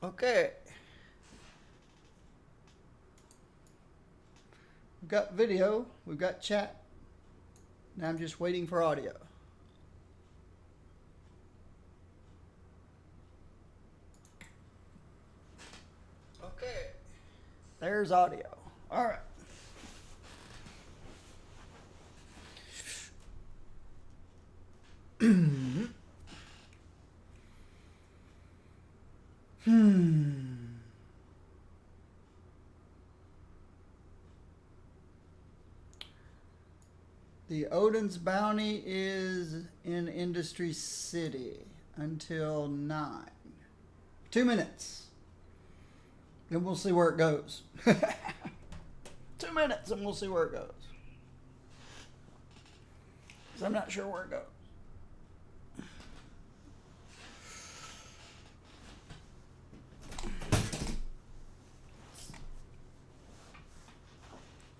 Okay. We've got video, we've got chat. Now I'm just waiting for audio. Okay. There's audio. All right. The Odin's Bounty is in Industry City until 9. 2 minutes. Then we'll see where it goes. 2 minutes and we'll see where it goes. Because I'm not sure where it goes.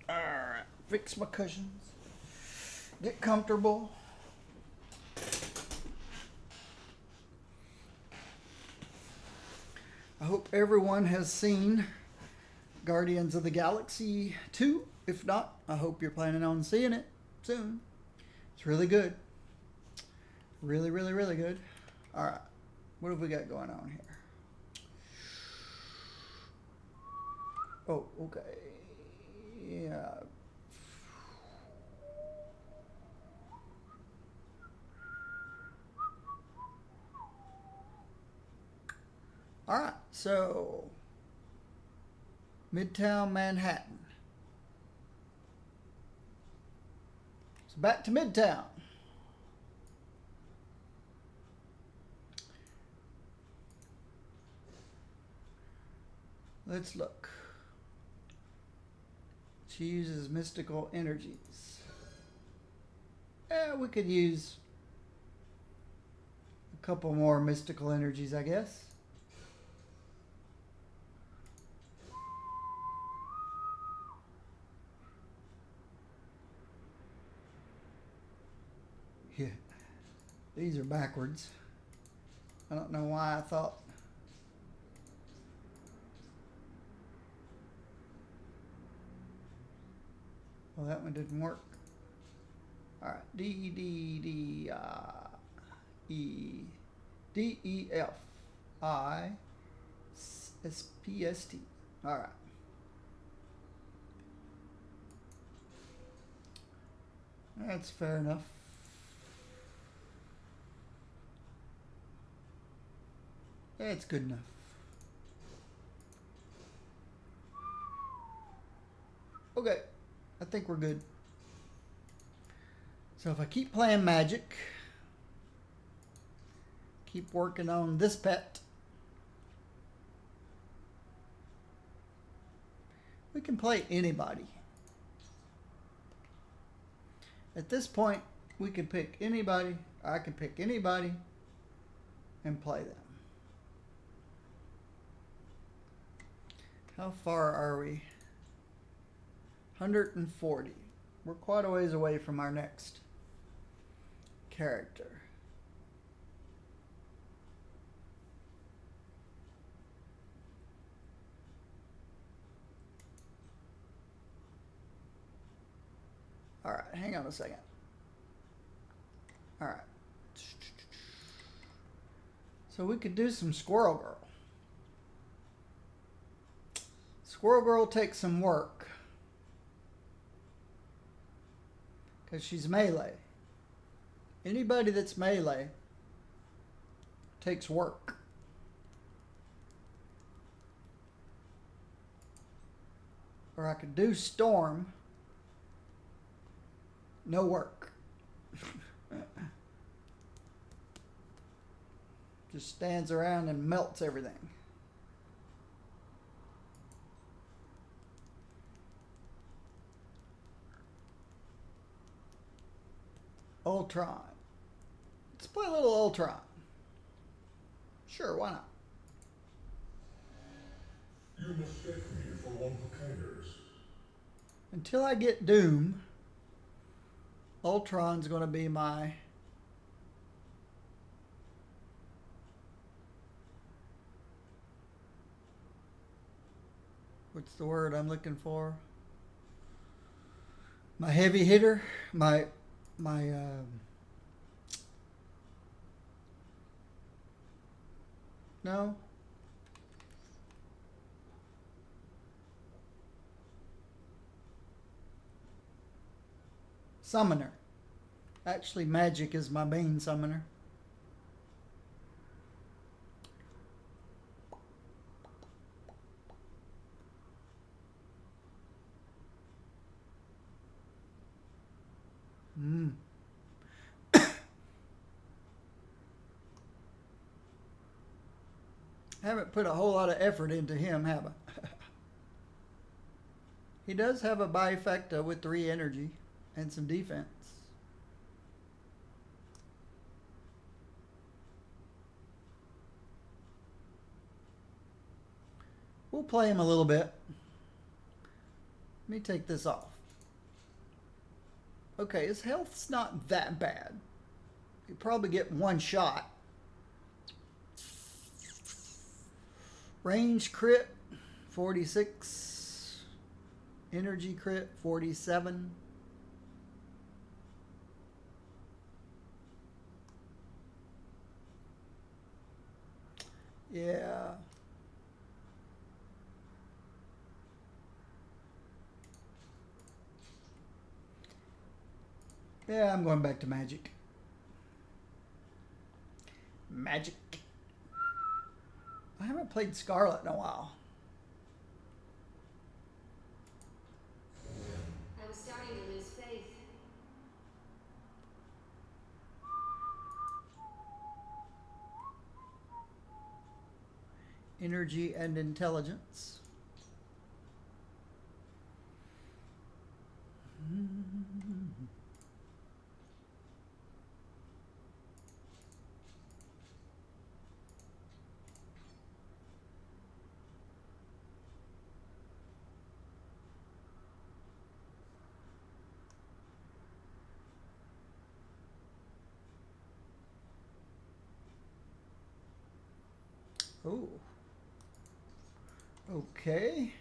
Alright, fix my cushions. Get comfortable. I hope everyone has seen Guardians of the Galaxy 2. If not, I hope you're planning on seeing it soon. It's really good. Really, really, really good. Alright, what have we got going on here? Oh, okay. Yeah. All right, so Midtown Manhattan. So back to Midtown. Let's look. She uses mystical energies. We could use a couple more mystical energies, I guess. Yeah, these are backwards. I don't know why I thought. Well, that one didn't work. All right, D D D E D E F I S P S T. All right. That's fair enough. That's good enough. Okay, I think we're good. So if I keep playing Magic, keep working on this pet, we can play anybody. At this point, we can pick anybody. I can pick anybody and play them. How far are we? 140. We're quite a ways away from our next character. All right, hang on a second. All right. So we could do some Squirrel Girl. Squirrel Girl takes some work because she's melee. Anybody that's melee takes work. Or I could do Storm. No work. Just stands around and melts everything. Ultron. Let's play a little Ultron. Sure, why not? You mistake me for one who cares. Until I get Doom, Ultron's going to be my what's the word I'm looking for? My heavy hitter, my no, summoner. Actually, magic is my main summoner. Hmm. Haven't put a whole lot of effort into him, have I? He does have a bifecta with 3 energy and some defense. We'll play him a little bit. Let me take this off. Okay, his health's not that bad. You probably get 1 shot. Range crit, 46. Energy crit, 47. Yeah. Yeah, I'm going back to magic. Magic. I haven't played Scarlet in a while. I was starting to lose faith. Energy and intelligence. Oh. Okay.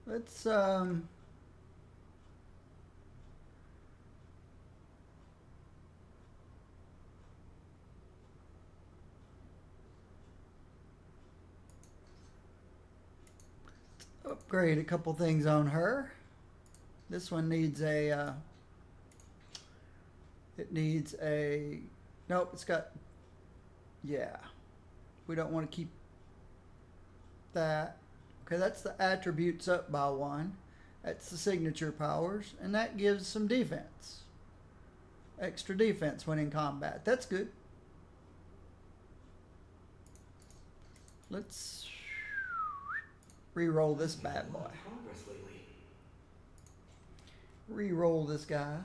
Let's upgrade a couple things on her. This one needs a it needs a nope, it's got yeah. We don't want to keep that. Okay, that's the attributes up by 1. That's the signature powers, and that gives some defense. Extra defense when in combat. That's good. Let's re-roll this bad boy. Re-roll this guy.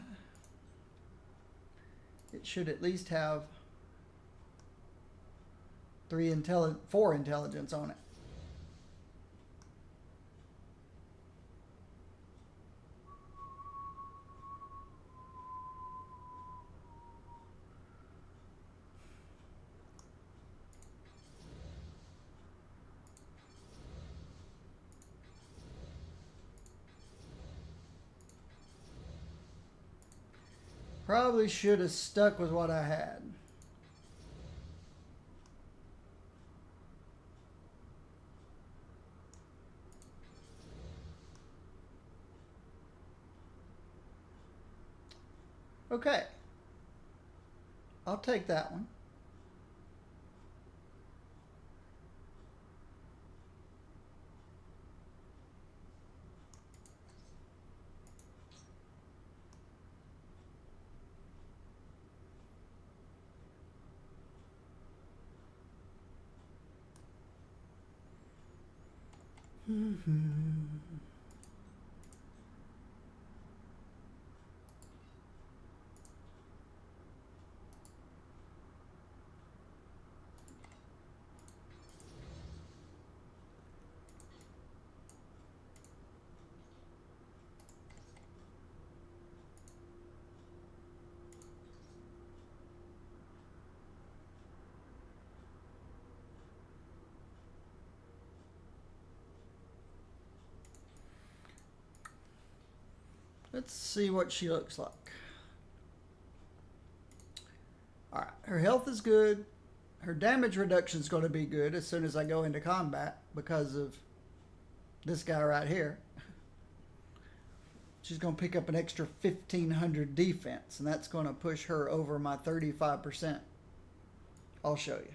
It should at least have 4 intelligence on it. Probably should have stuck with what I had. Okay. I'll take that one. Let's see what she looks like. Alright, her health is good. Her damage reduction is going to be good as soon as I go into combat because of this guy right here. She's going to pick up an extra 1,500 defense, and that's going to push her over my 35%. I'll show you.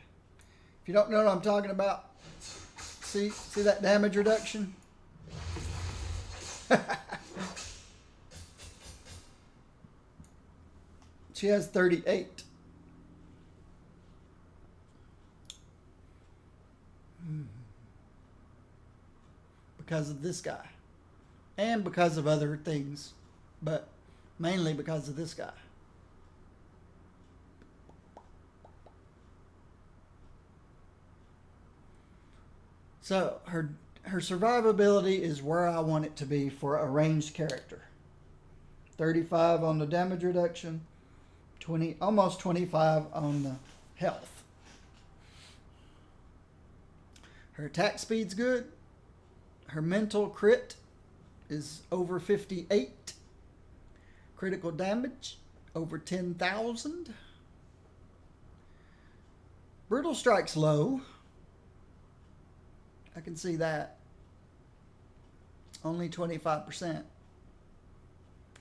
If you don't know what I'm talking about, see that damage reduction? She has 38. Because of this guy. And because of other things. But mainly because of this guy. So her survivability is where I want it to be for a ranged character. 35 on the damage reduction, 20, almost 25 on the health. Her attack speed's good. Her mental crit is over 58. Critical damage over 10,000. Brutal strike's low. I can see that. Only 25%.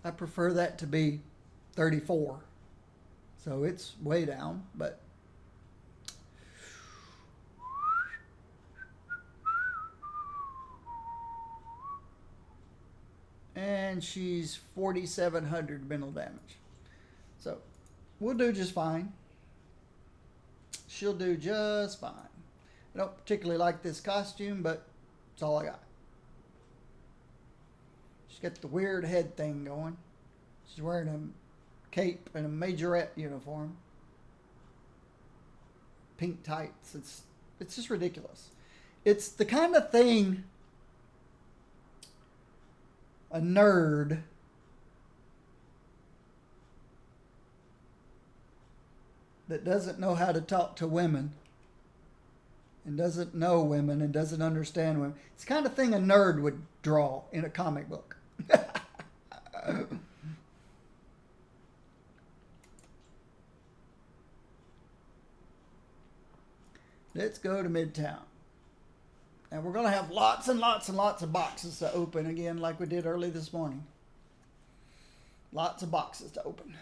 I prefer that to be 34. So it's way down, but and she's 4,700 mental damage. So we'll do just fine. She'll do just fine. I don't particularly like this costume, but it's all I got. She's got the weird head thing going. She's wearing a cape and a majorette uniform. Pink tights. It's just ridiculous. It's the kind of thing a nerd that doesn't know how to talk to women and doesn't know women and doesn't understand women. It's the kind of thing a nerd would draw in a comic book. Let's go to Midtown. And we're going to have lots and lots and lots of boxes to open again like we did early this morning. Lots of boxes to open.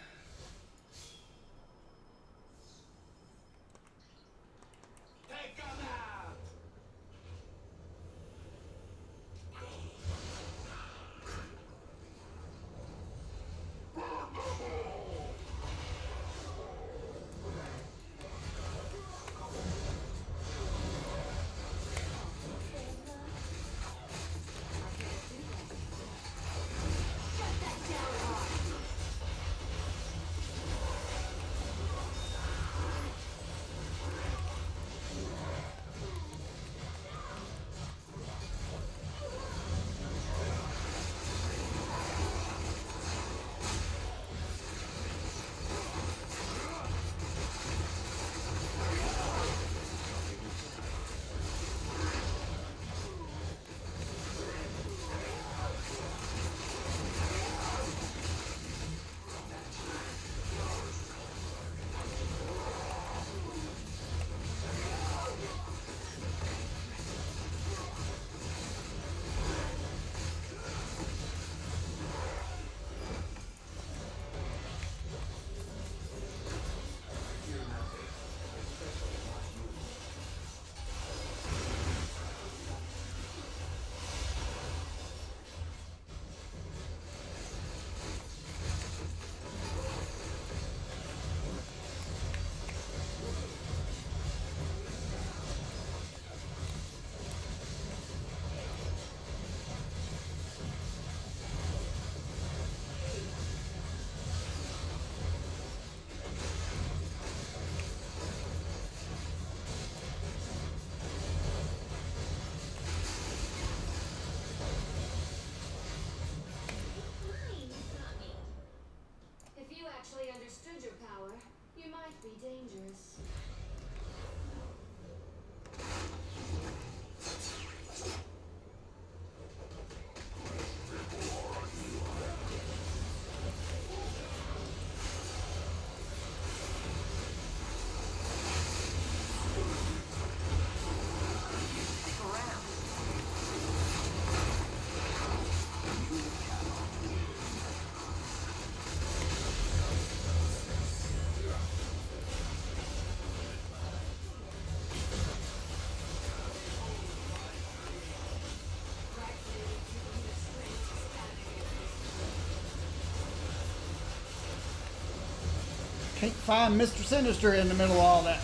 Can't find Mr. Sinister in the middle of all that.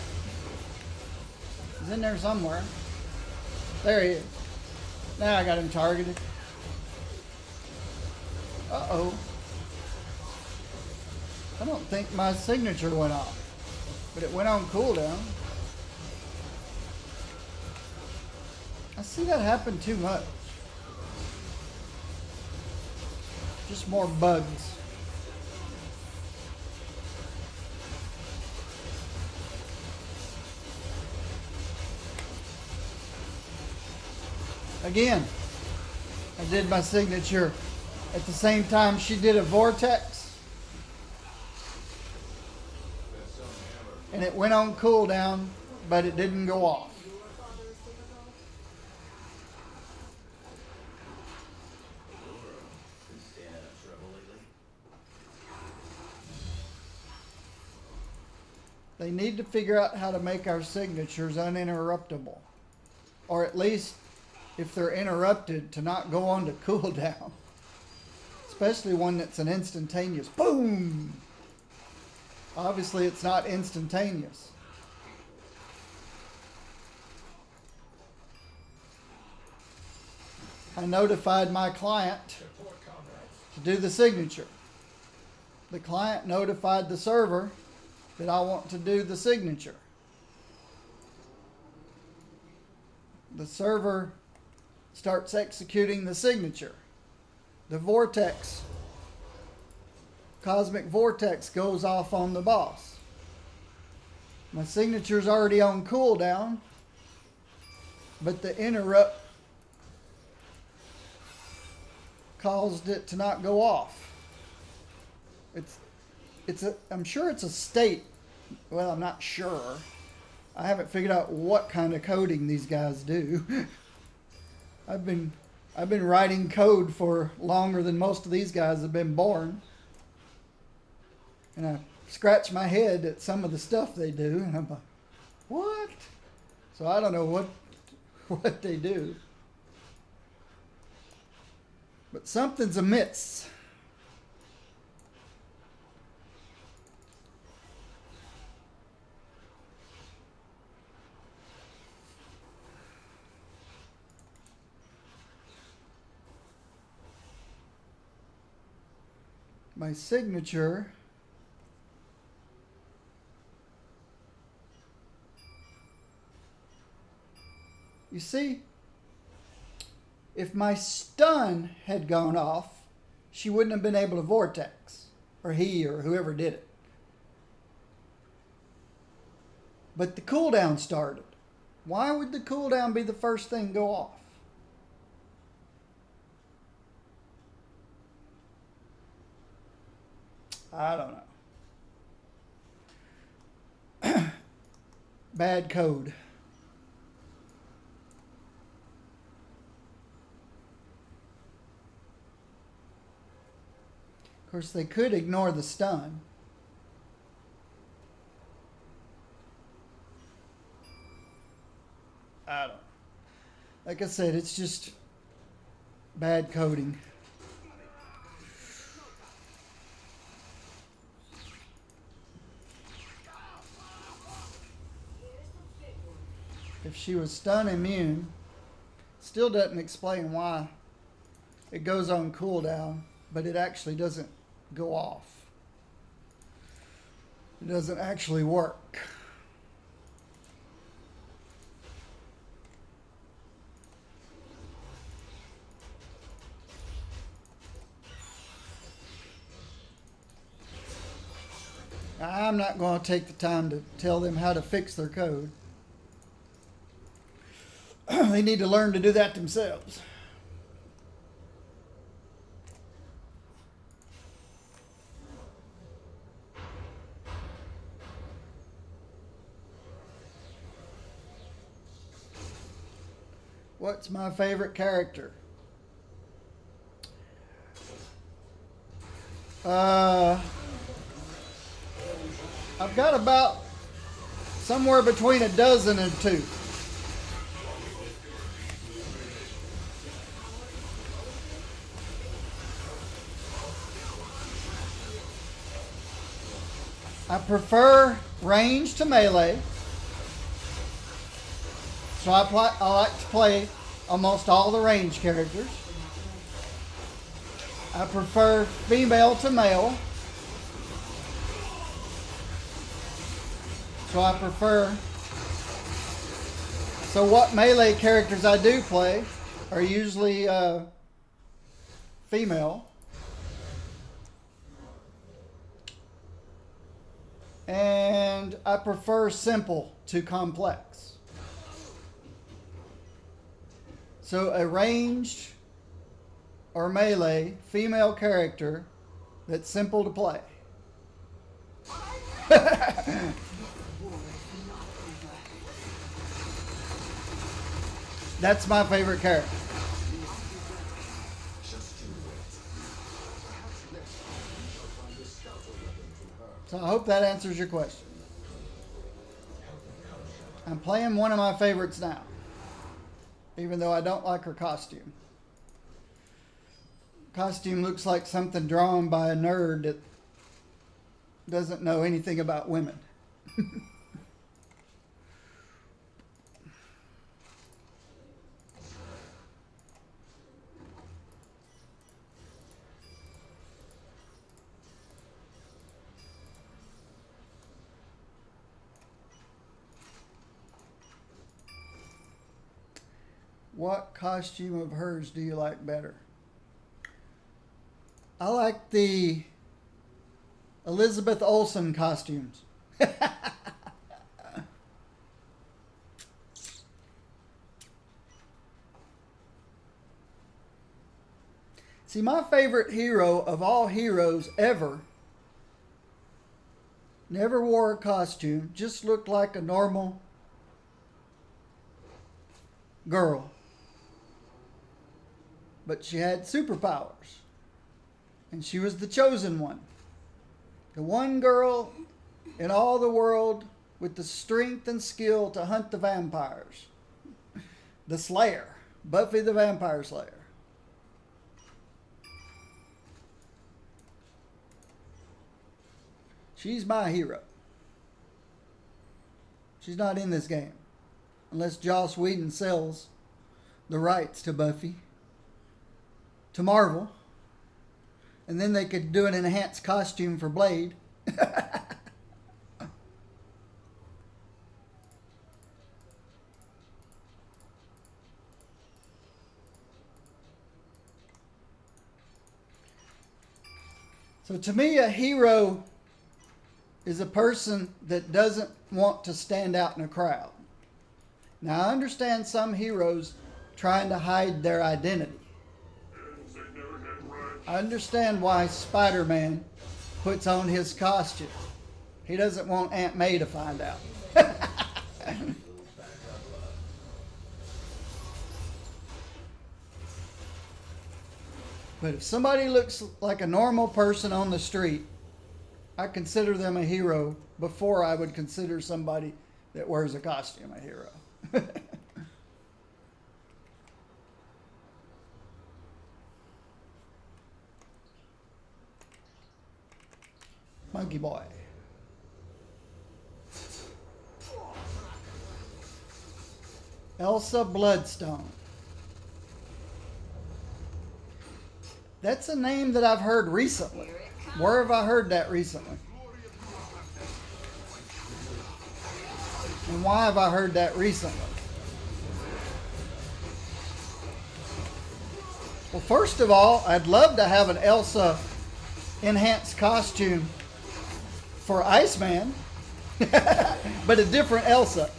He's in there somewhere. There he is. Now I got him targeted. Uh-oh. I don't think my signature went off, but it went on cooldown. I see that happen too much. Just more bugs. Again, I did my signature at the same time she did a vortex. And it went on cooldown, but it didn't go off. They need to figure out how to make our signatures uninterruptible. Or at least, if they're interrupted, to not go on to cooldown. Especially one that's an instantaneous boom. Obviously, it's not instantaneous. I notified my client to do the signature. The client notified the server that I want to do the signature. The server starts executing the signature. The vortex, cosmic vortex, goes off on the boss. My signature's already on cooldown, but the interrupt caused it to not go off. I'm sure it's a state. Well, I'm not sure. I haven't figured out what kind of coding these guys do. I've been writing code for longer than most of these guys have been born. And I scratch my head at some of the stuff they do, and I'm like, what? So I don't know what they do. But something's amiss. My signature you see, if my stun had gone off, she wouldn't have been able to vortex, or he or whoever did it. But the cooldown started. Why would the cooldown be the first thing go off? I don't know. Bad code. Of course, they could ignore the stun. I don't know. Like I said, it's just bad coding. If she was stun immune, still doesn't explain why it goes on cooldown, but it actually doesn't go off. It doesn't actually work. I'm not going to take the time to tell them how to fix their code. They need to learn to do that themselves. What's my favorite character? I've got about somewhere between a dozen and two. I prefer range to melee. So I like to play almost all the range characters. I prefer female to male. So I prefer... So what melee characters I do play are usually female. And I prefer simple to complex. So a ranged or melee female character that's simple to play. That's my favorite character. So I hope that answers your question. I'm playing one of my favorites now, even though I don't like her costume. Costume looks like something drawn by a nerd that doesn't know anything about women. What costume of hers do you like better? I like the Elizabeth Olsen costumes. See, my favorite hero of all heroes ever never wore a costume, just looked like a normal girl. But she had superpowers. And she was the chosen one. The one girl in all the world with the strength and skill to hunt the vampires. The Slayer. Buffy the Vampire Slayer. She's my hero. She's not in this game. Unless Joss Whedon sells the rights to Buffy to Marvel, and then they could do an enhanced costume for Blade. So to me, a hero is a person that doesn't want to stand out in a crowd. Now, I understand some heroes trying to hide their identity. I understand why Spider-Man puts on his costume. He doesn't want Aunt May to find out. But if somebody looks like a normal person on the street, I consider them a hero before I would consider somebody that wears a costume a hero. Monkey Boy. Elsa Bloodstone. That's a name that I've heard recently. Where have I heard that recently? And why have I heard that recently? Well, first of all, I'd love to have an Elsa enhanced costume for Iceman, but a different Elsa.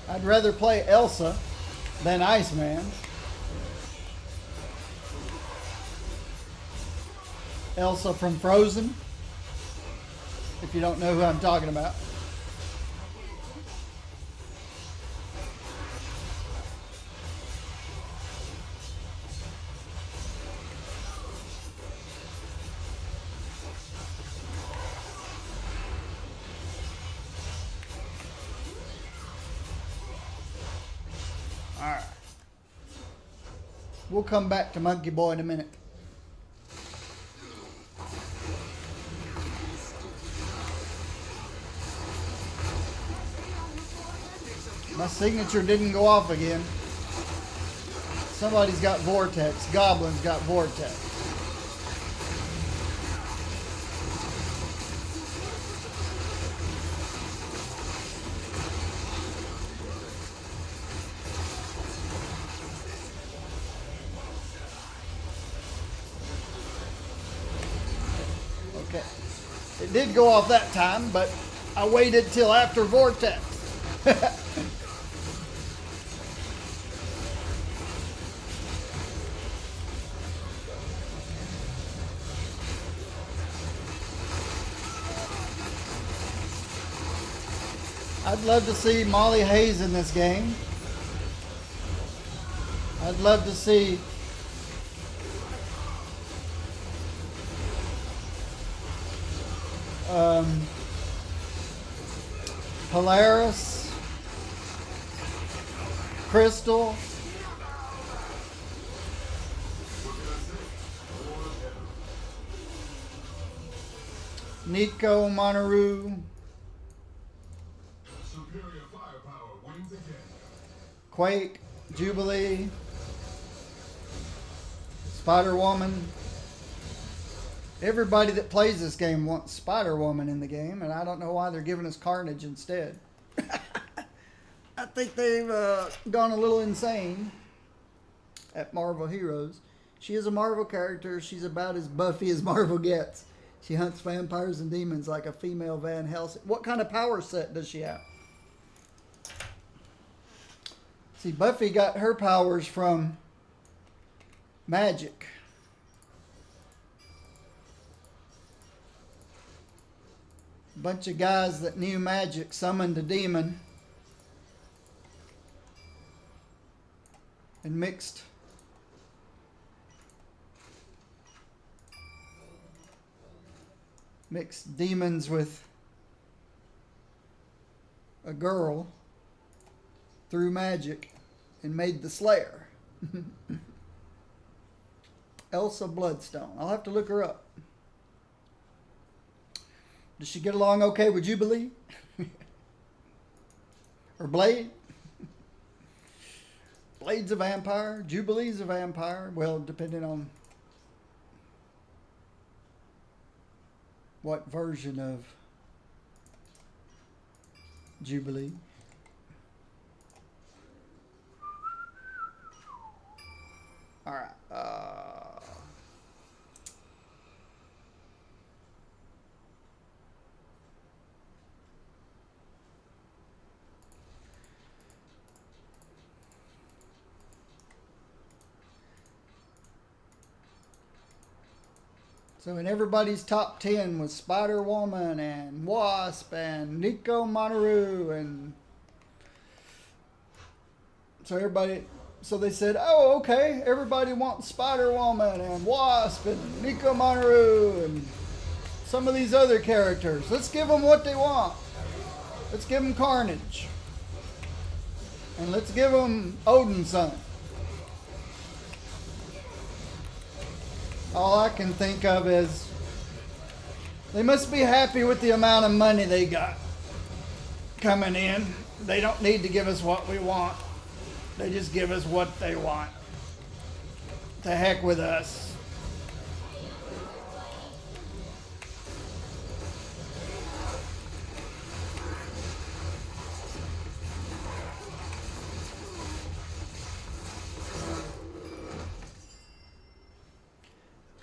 I'd rather play Elsa than Iceman. Elsa from Frozen, if you don't know who I'm talking about. Alright. We'll come back to Monkey Boy in a minute. My signature didn't go off again. Somebody's got Vortex. Goblin's got Vortex. Okay. It did go off that time, but I waited till after Vortex. I'd love to see Molly Hayes in this game. I'd love to see Polaris, Crystal, Nico Monteru, Superior firepower wins again. Quake, Jubilee, Spider-Woman. Everybody that plays this game wants Spider-Woman in the game, and I don't know why they're giving us Carnage instead. I think they've gone a little insane at Marvel Heroes. She is a Marvel character. She's about as Buffy as Marvel gets. She hunts vampires and demons like a female Van Helsing. What kind of power set does she have? See, Buffy got her powers from magic. A bunch of guys that knew magic summoned a demon and mixed demons with a girl through magic and made the Slayer. Elsa Bloodstone. I'll have to look her up. Does she get along okay with Jubilee? Or Blade? Blade's a vampire. Jubilee's a vampire. Well, depending on what version of Jubilee. All right. So in everybody's top 10 was Spider-Woman and Wasp and Nico Monteru, and so they said, oh, okay, everybody wants Spider-Woman and Wasp and Nico Monteru and some of these other characters. Let's give them what they want. Let's give them Carnage. And let's give them Odin's son. All I can think of is they must be happy with the amount of money they got coming in. They don't need to give us what we want. They just give us what they want. To heck with us.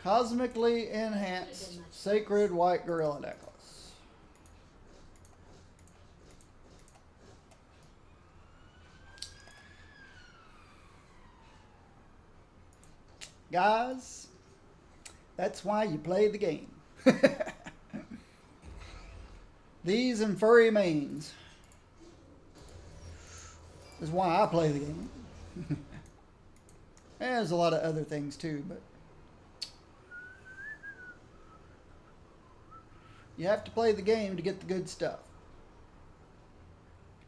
Cosmically enhanced sacred white gorilla necklace. Guys, that's why you play the game. These and furry manes is why I play the game. There's a lot of other things too, but you have to play the game to get the good stuff.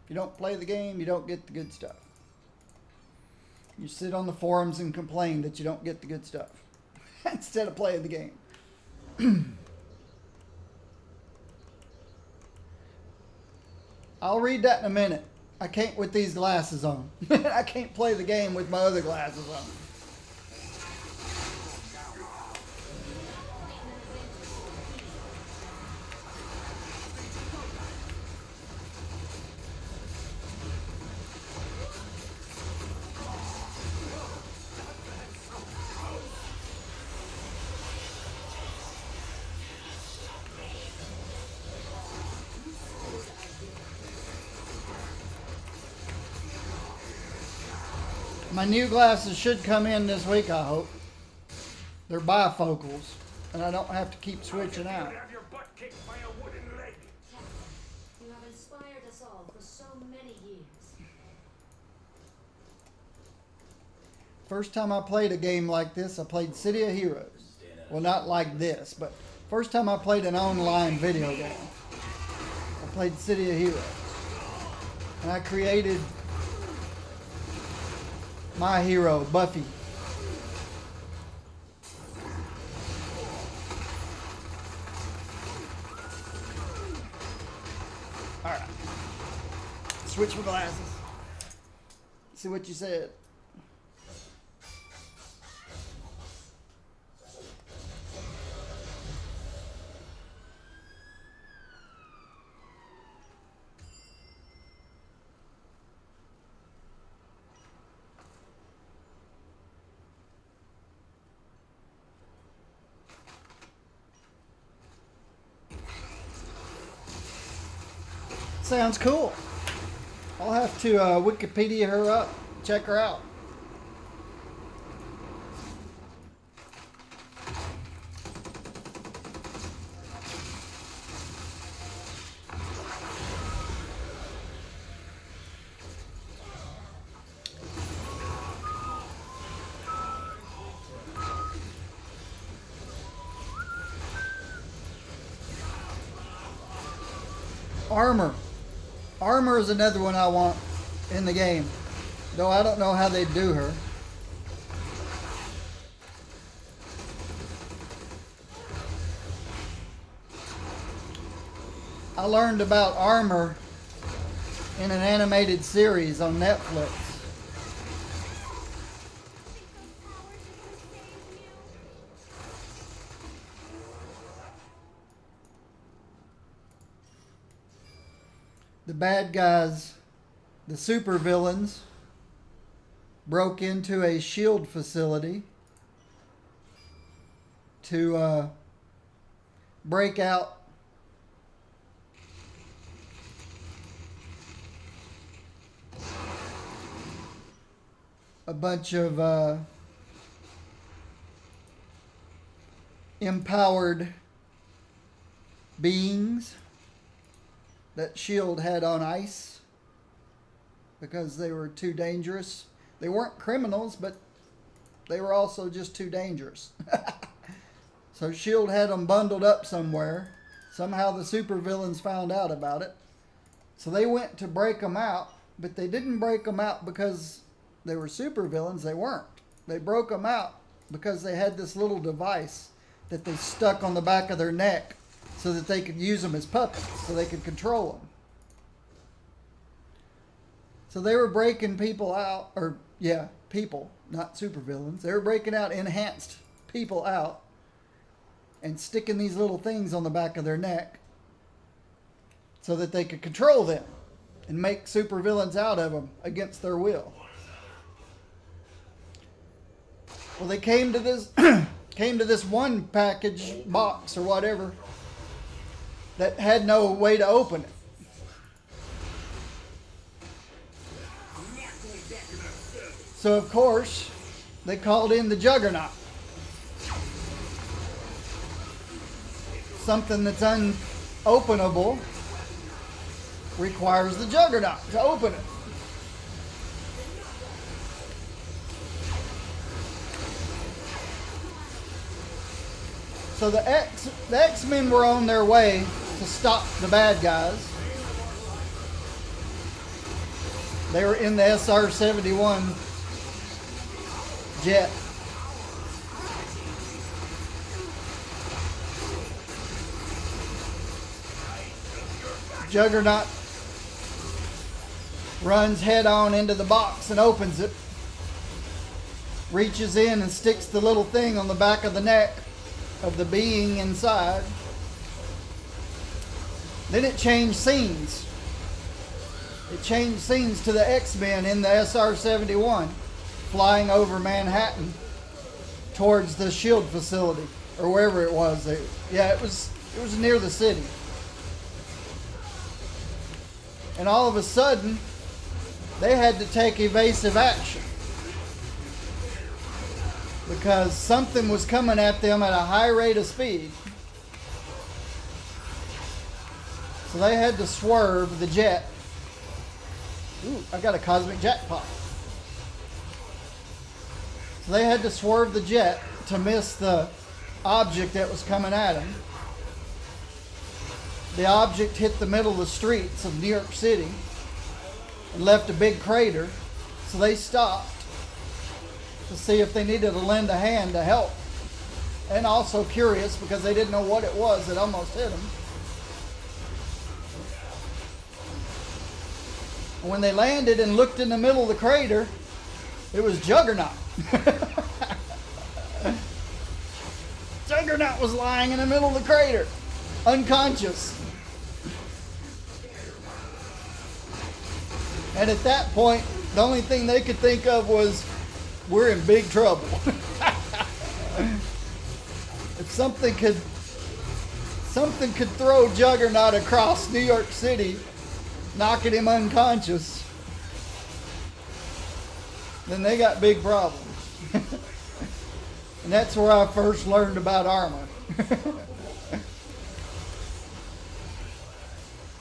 If you don't play the game, you don't get the good stuff. You sit on the forums and complain that you don't get the good stuff instead of playing the game. I'll read that in a minute. I can't with these glasses on. I can't play the game with my other glasses on. My new glasses should come in this week, I hope. They're bifocals, and I don't have to keep switching out. Have your butt kicked by a wooden leg. You have inspired us all for so many years. First time I played a game like this, I played City of Heroes. Well, not like this, but first time I played an online video game. I played City of Heroes. And I created my hero, Buffy. Alright. Switch my glasses. See what you said. Sounds cool. I'll have to Wikipedia her up, check her out. Armor. Armor is another one I want in the game, though I don't know how they do her. I learned about Armor in an animated series on Netflix. The bad guys, the supervillains, broke into a shield facility to break out a bunch of empowered beings that S.H.I.E.L.D. had on ice because they were too dangerous. They weren't criminals, but they were also just too dangerous. So S.H.I.E.L.D. had them bundled up somewhere. Somehow the supervillains found out about it. So they went to break them out, but they didn't break them out because they were supervillains. They weren't. They broke them out because they had this little device that they stuck on the back of their neck so that they could use them as puppets, so they could control them. So they were breaking people out, or yeah, people, not supervillains. They were breaking out enhanced people out and sticking these little things on the back of their neck so that they could control them and make supervillains out of them against their will. Well, they came to this one package box or whatever that had no way to open it. So of course, they called in the Juggernaut. Something that's unopenable requires the Juggernaut to open it. So the X-Men were on their way to stop the bad guys. They were in the SR-71 jet. Juggernaut runs head on into the box and opens it. Reaches in and sticks the little thing on the back of the neck of the being inside. Then it changed scenes. It changed scenes to the X-Men in the SR-71 flying over Manhattan towards the SHIELD facility or wherever it was. It was near the city. And all of a sudden, they had to take evasive action because something was coming at them at a high rate of speed. So they had to swerve the jet. Ooh, I got a cosmic jackpot. So they had to swerve the jet to miss the object that was coming at them. The object hit the middle of the streets of New York City and left a big crater. So they stopped to see if they needed to lend a hand to help. And also curious because they didn't know what it was that almost hit them. When they landed and looked in the middle of the crater, it was Juggernaut. Juggernaut was lying in the middle of the crater, unconscious. And at that point, the only thing they could think of was, we're in big trouble. If something could throw Juggernaut across New York City, knocking him unconscious, then they got big problems. And that's where I first learned about armor.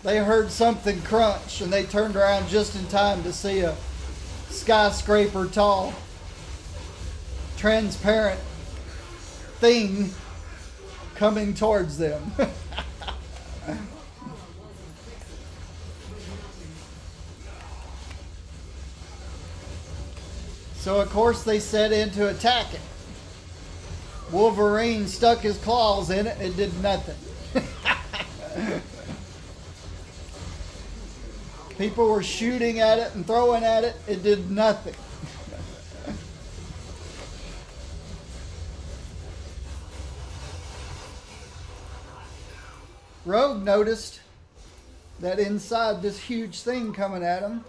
They heard something crunch and they turned around just in time to see a skyscraper tall, transparent thing coming towards them. So of course they set in to attack it. Wolverine stuck his claws in it. It did nothing. People were shooting at it and throwing at it. It did nothing. Rogue noticed that inside this huge thing coming at him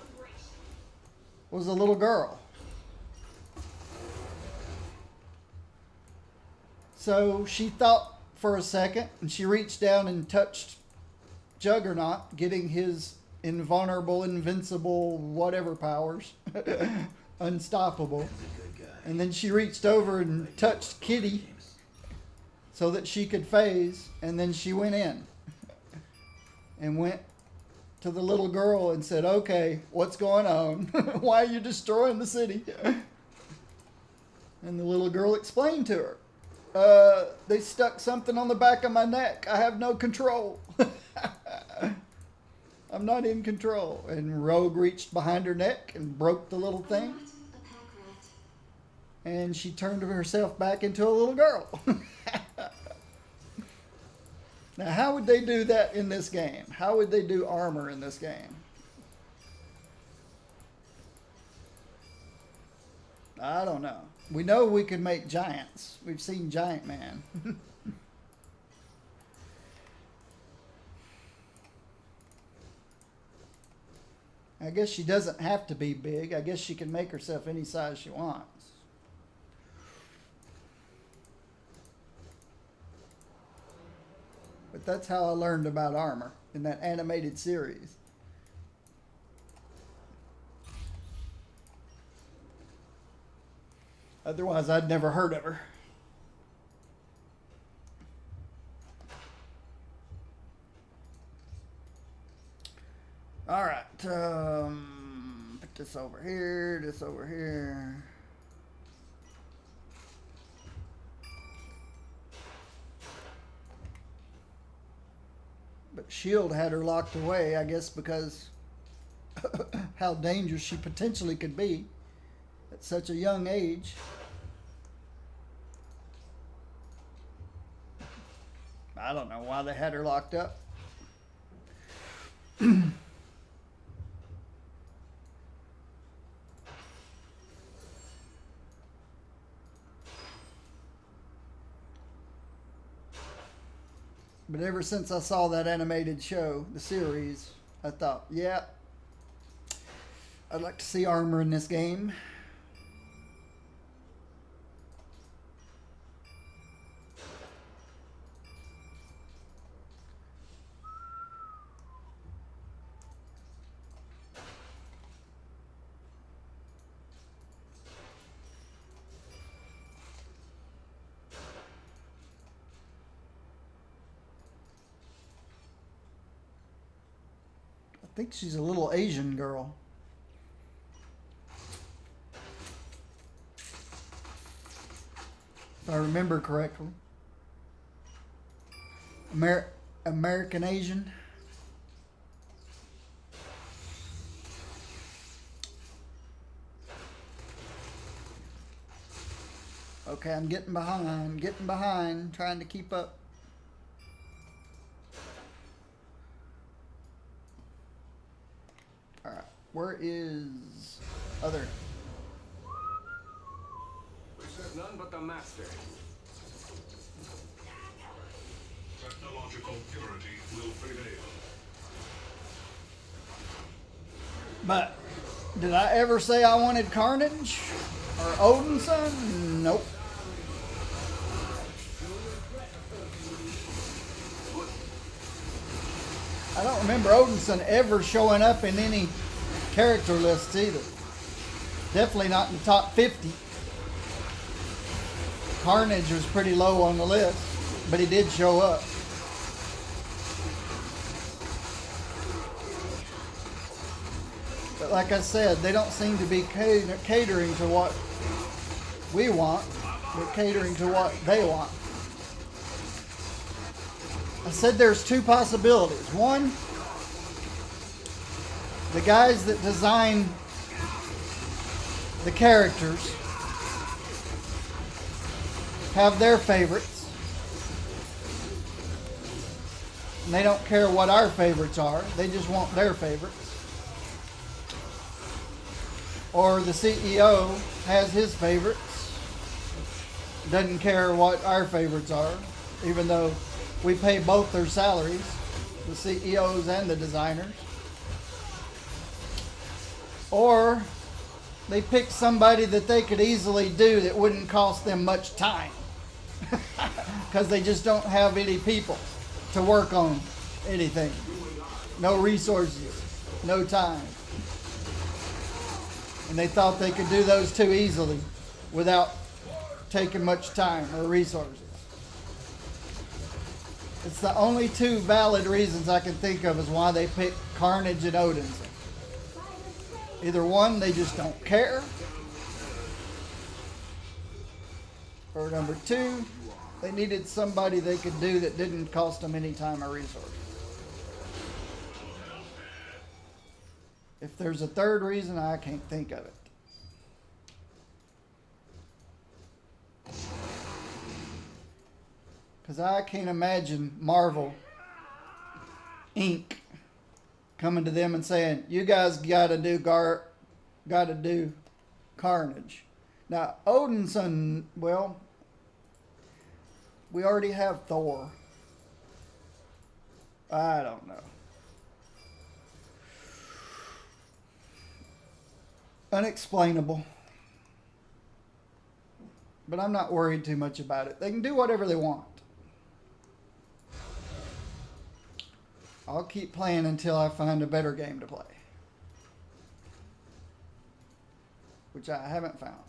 was a little girl. So she thought for a second, and she reached down and touched Juggernaut, getting his invulnerable, invincible, whatever powers, unstoppable. And then she reached over and touched Kitty so that she could phase, and then she went in and went to the little girl and said, okay, what's going on? Why are you destroying the city? And the little girl explained to her. They stuck something on the back of my neck. I have no control. I'm not in control. And Rogue reached behind her neck and broke the little thing. And she turned herself back into a little girl. Now, how would they do that in this game? How would they do armor in this game? I don't know. We know we can make giants. We've seen Giant Man. I guess she doesn't have to be big. I guess she can make herself any size she wants. But that's how I learned about armor in that animated series. Otherwise, I'd never heard of her. All right. Put this over here, this over here. But SHIELD had her locked away, I guess, because how dangerous she potentially could be at such a young age. I don't know why they had her locked up. But ever since I saw that animated show, the series, I thought, yeah, I'd like to see armor in this game. I think she's a little Asian girl. If I remember correctly. American Asian. Okay, I'm getting behind, trying to keep up. Alright, where is other? We serve none but the master. Technological purity will prevail. But did I ever say I wanted Carnage or Odinson? Nope. I don't remember Odinson ever showing up in any character lists either. Definitely not in the top 50. Carnage was pretty low on the list, but he did show up. But like I said, they don't seem to be catering to what we want. They're catering to what they want. I said there's two possibilities. One, the guys that design the characters have their favorites. And they don't care what our favorites are. They just want their favorites. Or the CEO has his favorites. Doesn't care what our favorites are, even though we pay both their salaries, the CEOs and the designers. Or they pick somebody that they could easily do that wouldn't cost them much time. Because they just don't have any people to work on anything. No resources, no time. And they thought they could do those two easily without taking much time or resources. It's the only two valid reasons I can think of as why they picked Carnage and Odinson. Either one, they just don't care. Or number two, they needed somebody they could do that didn't cost them any time or resources. If there's a third reason, I can't think of it. Because I can't imagine Marvel Inc. coming to them and saying, "You guys gotta do Carnage." Now, Odinson, well, we already have Thor. I don't know. Unexplainable. But I'm not worried too much about it. They can do whatever they want. I'll keep playing until I find a better game to play. Which I haven't found.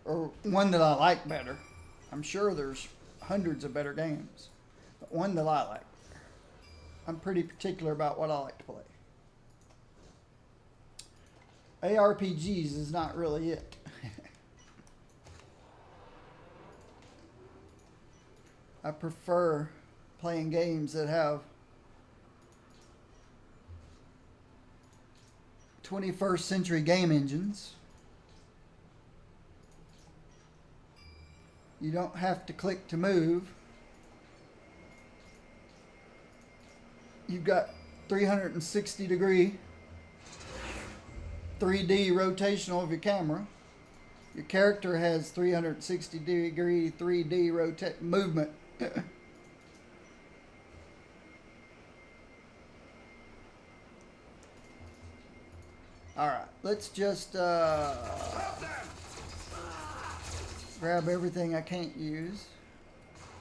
Or one that I like better. I'm sure there's hundreds of better games. But one that I like. I'm pretty particular about what I like to play. ARPGs is not really it. I prefer playing games that have 21st century game engines You don't have to click to move. You've got 360-degree 3D rotational of your camera. Your character has 360-degree 3D movement. Alright, let's just grab everything I can't use.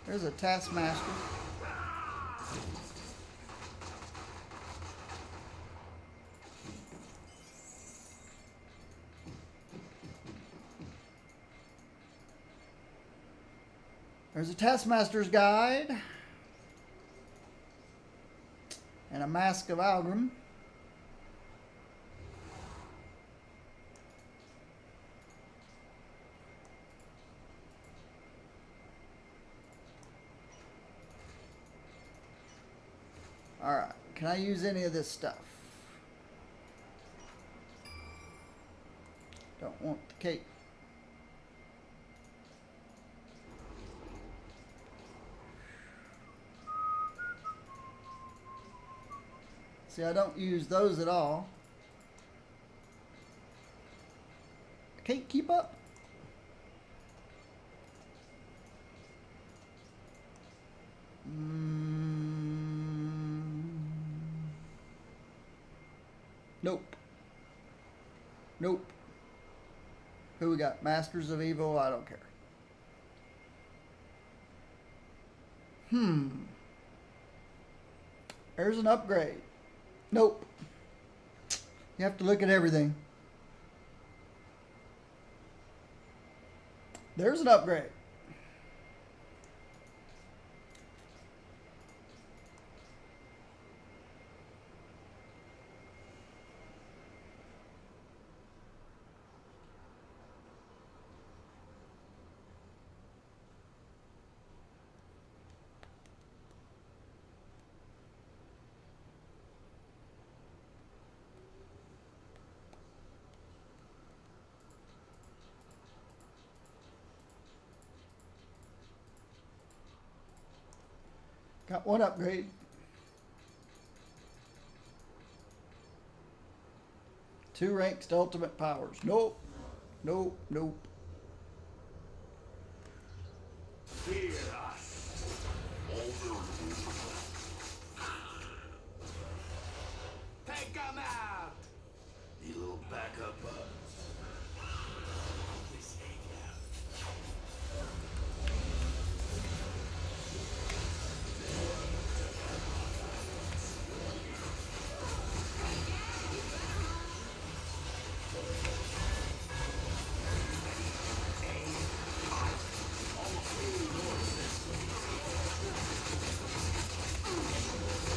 There's a Taskmaster. There's a Taskmaster's Guide. And a Mask of Algrim. Alright, can I use any of this stuff? Don't want the cape. See, I don't use those at all. I can't keep up. Nope. Nope. Who we got? Masters of Evil? I don't care. There's an upgrade. Nope. You have to look at everything. There's an upgrade. Got one upgrade. Two ranks to ultimate powers. Nope. Nope. Nope. Fear us. Take him out! Need a little backup, bud.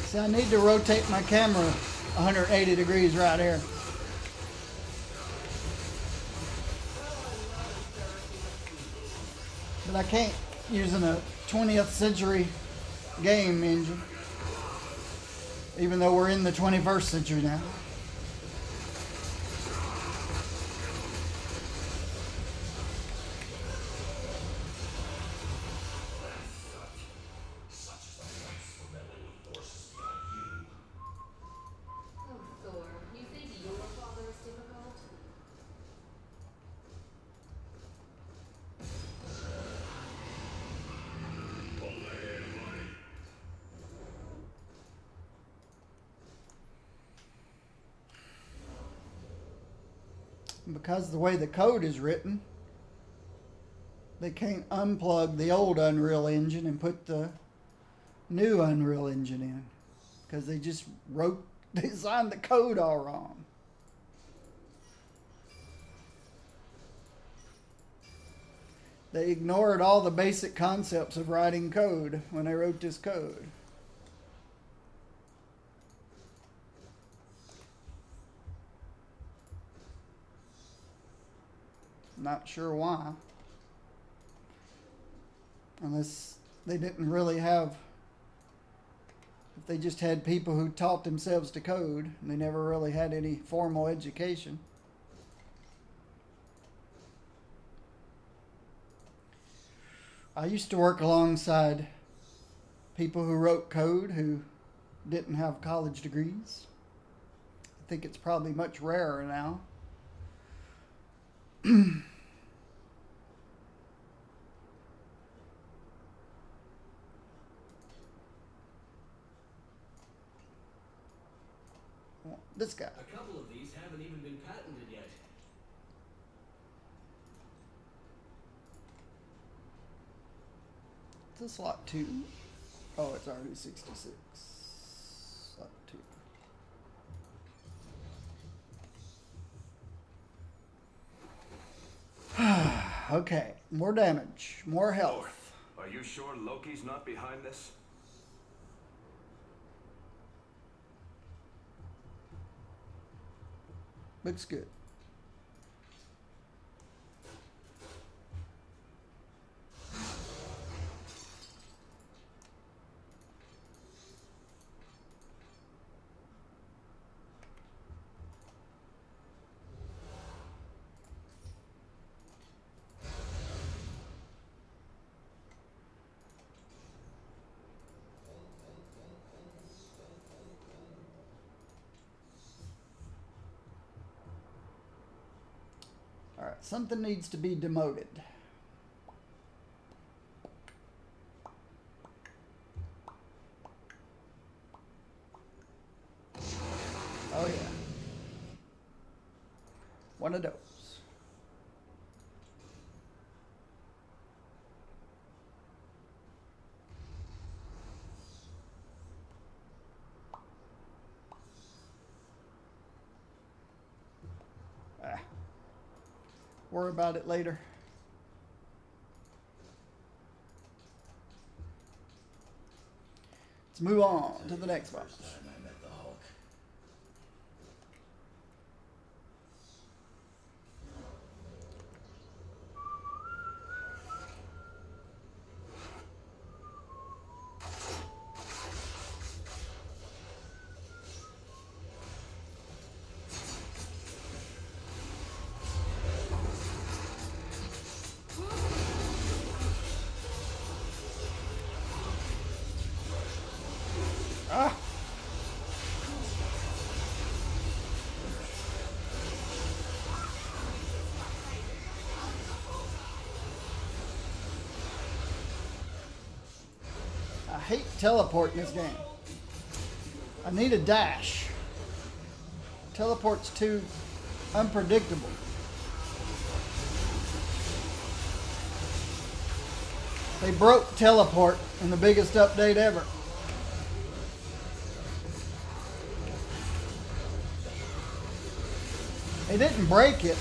See, I need to rotate my camera 180 degrees right here. But I can't using a 20th century game engine. Even though we're in the 21st century now. Oh, Thor, you think your father is difficult? Because of the way the code is written, they can't unplug the old Unreal Engine and put the new Unreal Engine in. Because they just designed the code all wrong. They ignored all the basic concepts of writing code when they wrote this code. Not sure why. Unless they didn't really have... If they just had people who taught themselves to code, and they never really had any formal education. I used to work alongside people who wrote code who didn't have college degrees. I think it's probably much rarer now. This guy. A couple of these haven't even been patented yet. Is this lot 2? Oh, it's already 66. Lot 2. Okay, more damage, more health. Are you sure Loki's not behind this? Looks good. Alright, something needs to be demoted. Oh yeah. One of those. Worry about it later. Let's move on to the next one. Ah! I hate teleport in this game. I need a dash. Teleport's too unpredictable. They broke teleport in the biggest update ever. They didn't break it.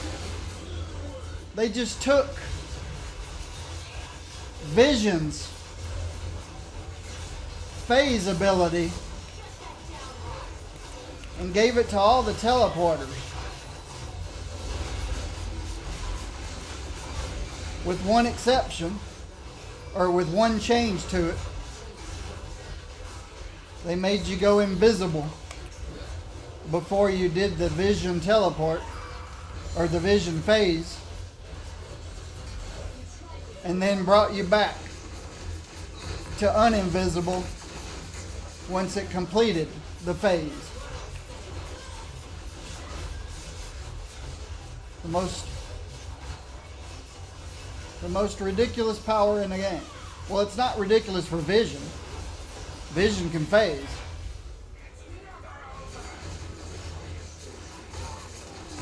They just took Vision's phase ability and gave it to all the teleporters. With one exception, or with one change to it. They made you go invisible before you did the Vision teleport, or the Vision phase, and then brought you back to uninvisible once it completed the phase. The most ridiculous power in the game. Well, it's not ridiculous for Vision. Vision can phase.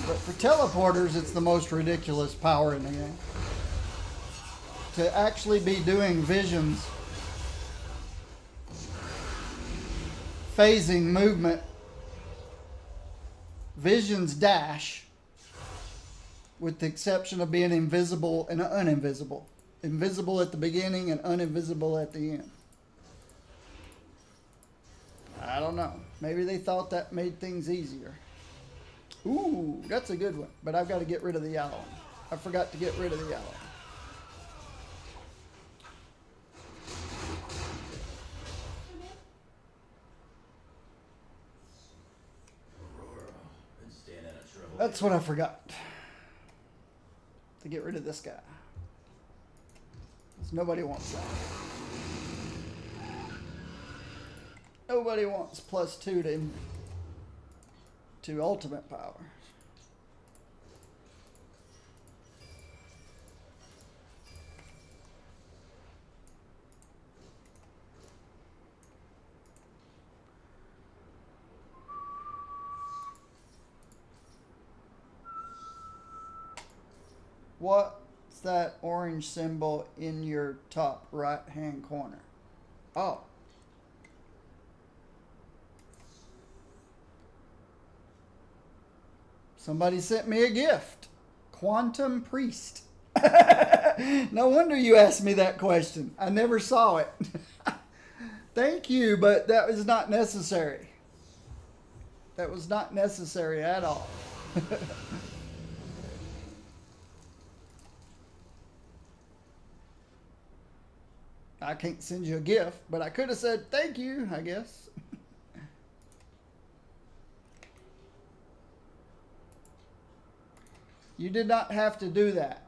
But for teleporters, it's the most ridiculous power in the game. To actually be doing Vision's phasing movement, Vision's dash, with the exception of being invisible and uninvisible. Invisible at the beginning and uninvisible at the end. I don't know. Maybe they thought that made things easier. Ooh, that's a good one. But I've got to get rid of the yellow one. I forgot to get rid of the yellow one. That's what I forgot. To get rid of this guy. Nobody wants that. Nobody wants +2 to ultimate power. What's that orange symbol in your top right hand corner? Oh. Somebody sent me a gift. Quantum Priest. No wonder you asked me that question. I never saw it. Thank you, but that was not necessary. That was not necessary at all. I can't send you a gift, but I could have said thank you, I guess. You did not have to do that.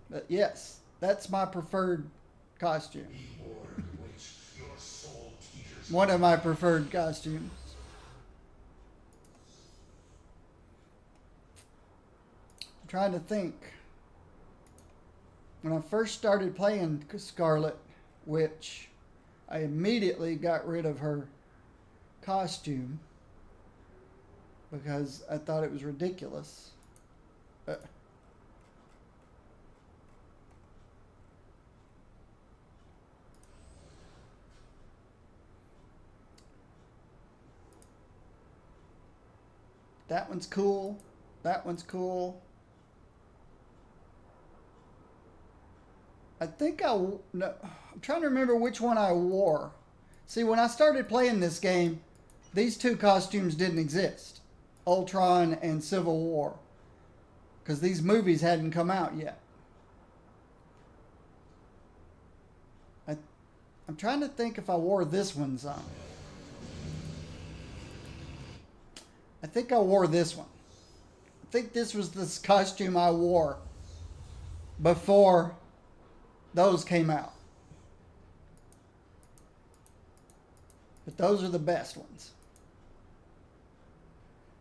But yes, that's my preferred costume. One of my preferred costumes. I'm trying to think. When I first started playing Scarlet Witch, I immediately got rid of her costume because I thought it was ridiculous. That one's cool. That one's cool. I think no, I'm trying to remember which one I wore. See, when I started playing this game, these two costumes didn't exist. Ultron and Civil War. Because these movies hadn't come out yet. I'm trying to think if I wore this one some. I think I wore this one. I think this was this costume I wore before those came out. But those are the best ones.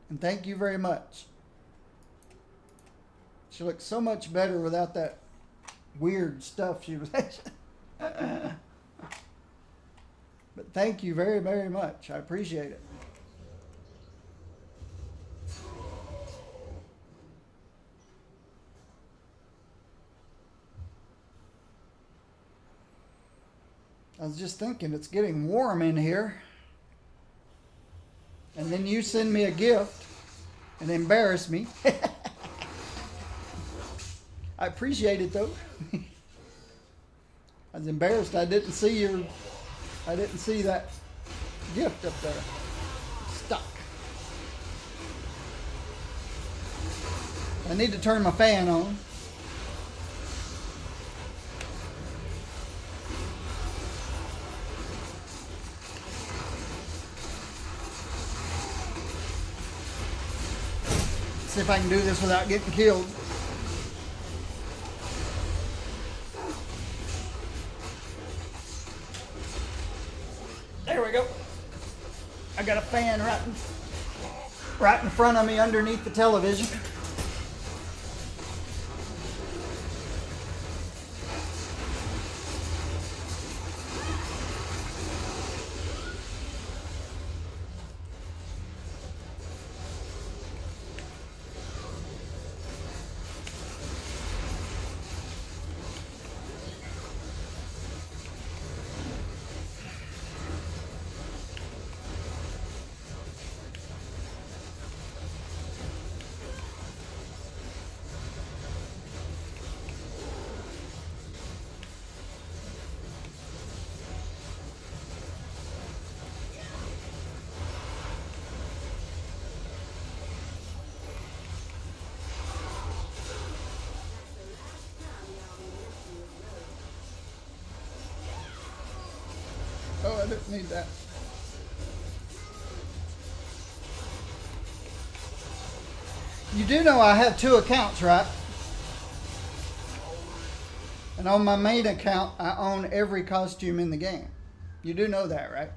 And thank you very much. She looks so much better without that weird stuff she was. But thank you very, very much. I appreciate it. I was just thinking, it's getting warm in here. And then you send me a gift and embarrass me. I appreciate it though. I was embarrassed I didn't see that gift up there. Stuck. I need to turn my fan on. See if I can do this without getting killed. There we go. I got a fan right in front of me underneath the television. Oh, I didn't need that. You do know I have 2 accounts, right? And on my main account, I own every costume in the game. You do know that, right?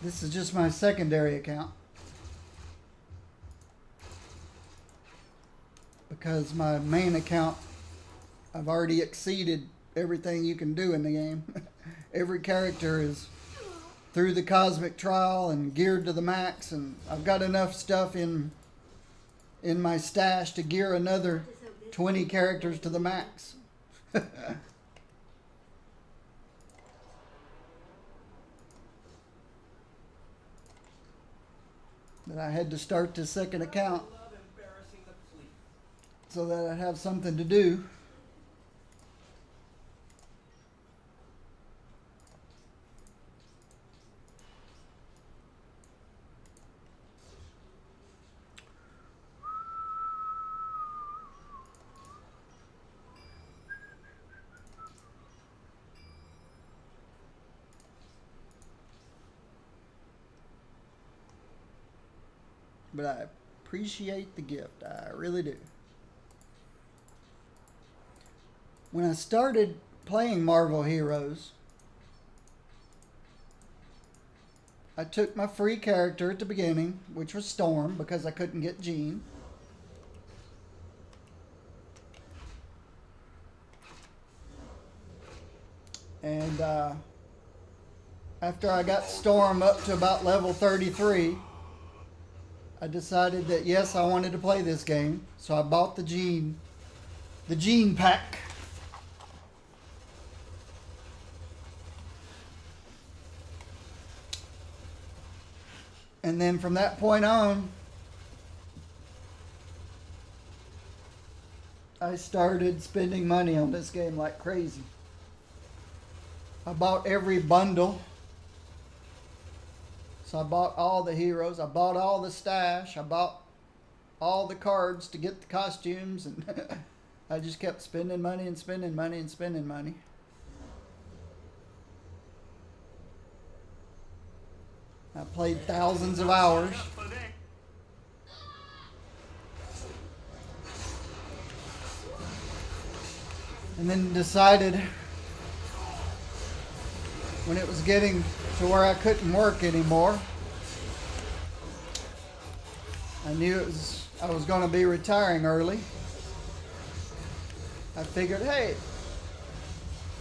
This is just my secondary account. Because my main account, I've already exceeded everything you can do in the game. Every character is through the cosmic trial and geared to the max, and I've got enough stuff in my stash to gear another 20 characters to the max. But I had to start this second account so that I'd have something to do. But I appreciate the gift. I really do. When I started playing Marvel Heroes, I took my free character at the beginning, which was Storm, because I couldn't get Jean. And after I got Storm up to about level 33, I decided that yes, I wanted to play this game, so I bought the Jean pack. And then from that point on, I started spending money on this game like crazy. I bought every bundle. So I bought all the heroes. I bought all the stash. I bought all the cards to get the costumes. And I just kept spending money and spending money and spending money. I played thousands of hours. And then decided when it was getting to where I couldn't work anymore, I knew I was going to be retiring early. I figured, hey,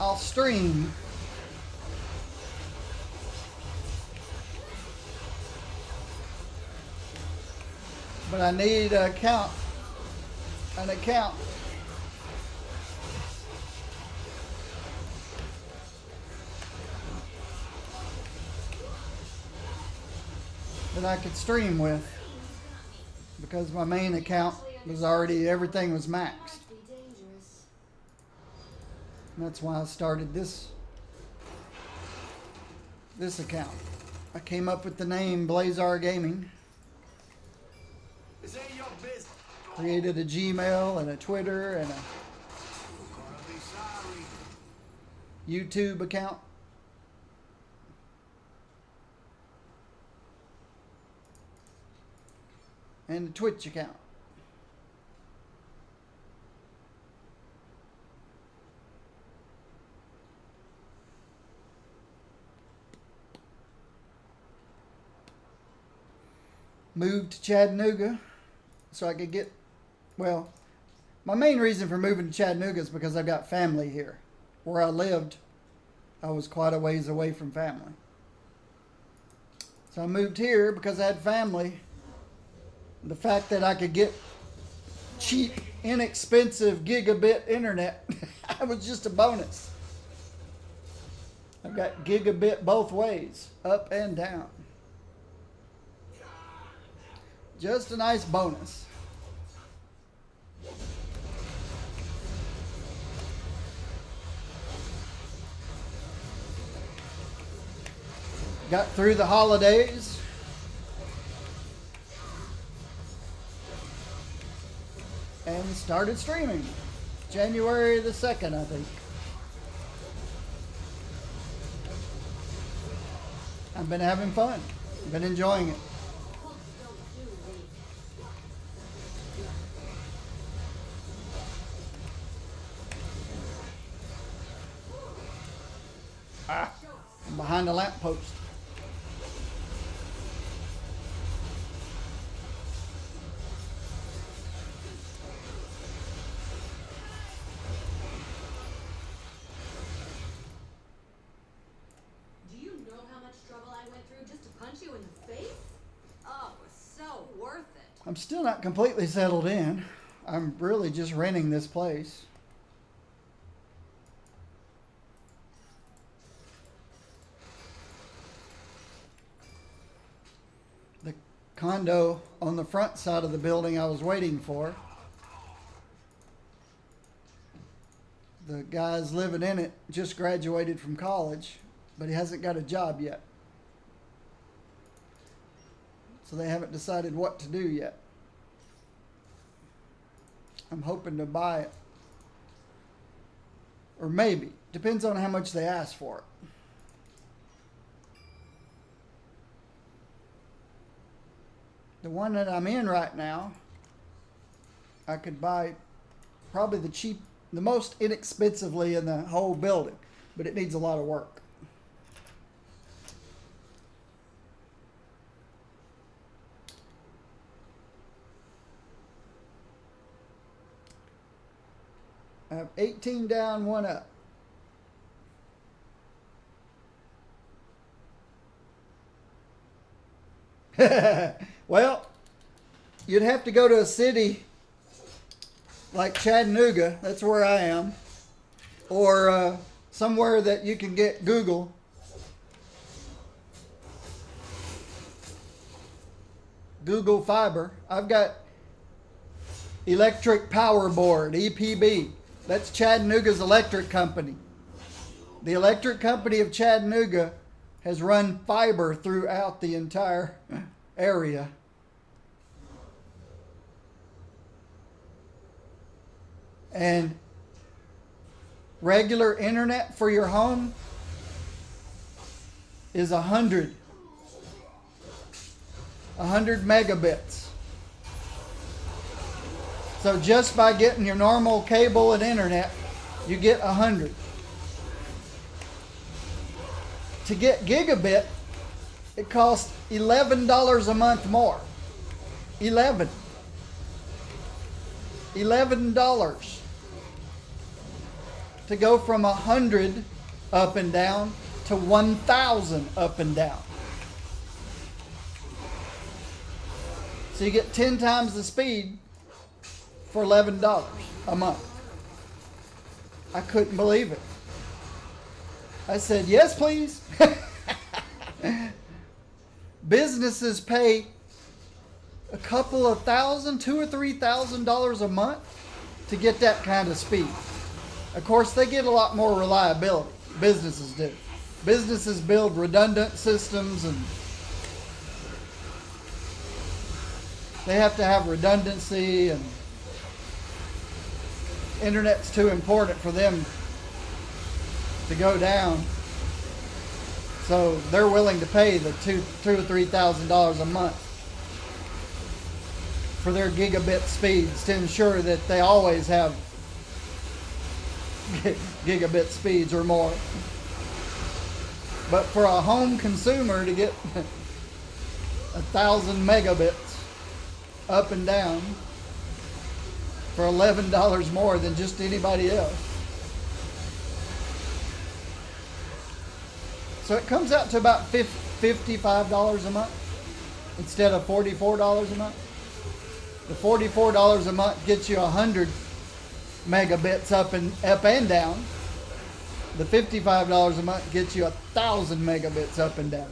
I'll stream. But I need an account. That I could stream with, because my main account was already, everything was maxed. And that's why I started this account. I came up with the name Blazar Gaming. Created a Gmail and a Twitter and a YouTube account. And a Twitch account. Moved to Chattanooga so I could get, well, my main reason for moving to Chattanooga is because I've got family here. Where I lived, I was quite a ways away from family. So I moved here because I had family. The fact that I could get cheap, inexpensive gigabit internet, that was just a bonus. I've got gigabit both ways, up and down. Just a nice bonus. Got through the holidays. And started streaming. January the 2nd, I think. I've been having fun. Been enjoying it. Hooks don't do leaks. I'm behind a lamppost. Do you know how much trouble I went through just to punch you in the face? Oh, it was so worth it. I'm still not completely settled in. I'm really just renting this place. The condo on the front side of the building I was waiting for, the guy's living in it just graduated from college, but he hasn't got a job yet. So they haven't decided what to do yet. I'm hoping to buy it. Or maybe. Depends on how much they ask for it. The one that I'm in right now, I could buy probably the most inexpensively in the whole building, but it needs a lot of work. I have 18 down, 1 up. Well, you'd have to go to a city like Chattanooga, that's where I am, or somewhere that you can get Google. Google Fiber. I've got Electric Power Board, EPB. That's Chattanooga's electric company. The electric company of Chattanooga has run fiber throughout the entire area. And regular internet for your home is 100 megabits. So just by getting your normal cable and internet, you get 100. To get gigabit, it costs $11 a month more. $11 to go from 100 up and down to 1,000 up and down. So you get 10 times the speed for $11 a month. I couldn't believe it. I said, yes, please. Businesses pay a couple of thousand, $2,000 or $3,000 a month to get that kind of speed. Of course, they get a lot more reliability. Businesses do. Businesses build redundant systems, and they have to have redundancy, and internet's too important for them to go down. So they're willing to pay the $2,000 or $3,000 a month for their gigabit speeds to ensure that they always have gigabit speeds or more. But for a home consumer to get 1,000 megabits up and down for $11 more than just anybody else. So it comes out to about $55 a month instead of $44 a month. The $44 a month gets you 100 megabits up and down. The $55 a month gets you 1,000 megabits up and down.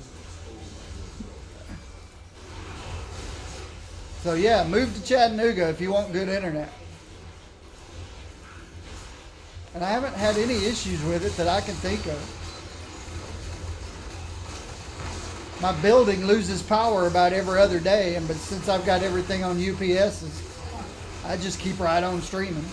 So yeah, move to Chattanooga if you want good internet. And I haven't had any issues with it that I can think of. My building loses power about every other day, but since I've got everything on UPSs, I just keep right on streaming.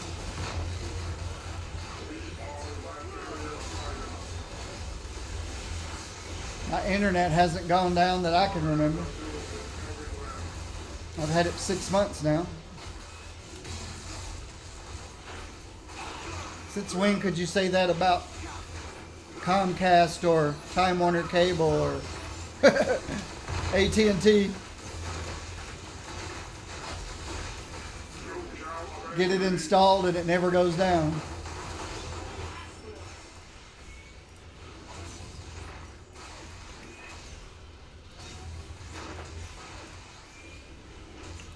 My internet hasn't gone down that I can remember. I've had it 6 months now. Since when could you say that about Comcast or Time Warner Cable or AT&T? Get it installed and it never goes down.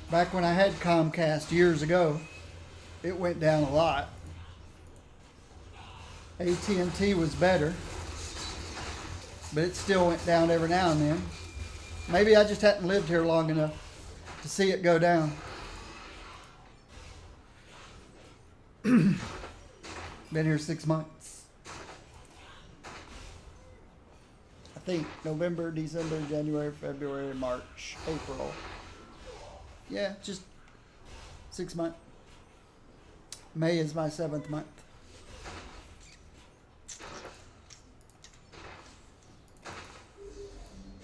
Back when I had Comcast years ago, it went down a lot. AT&T was better, but it still went down every now and then. Maybe I just hadn't lived here long enough to see it go down. Been here 6 months. I think November, December, January, February, March, April. Yeah, just 6 months. May is my 7th month.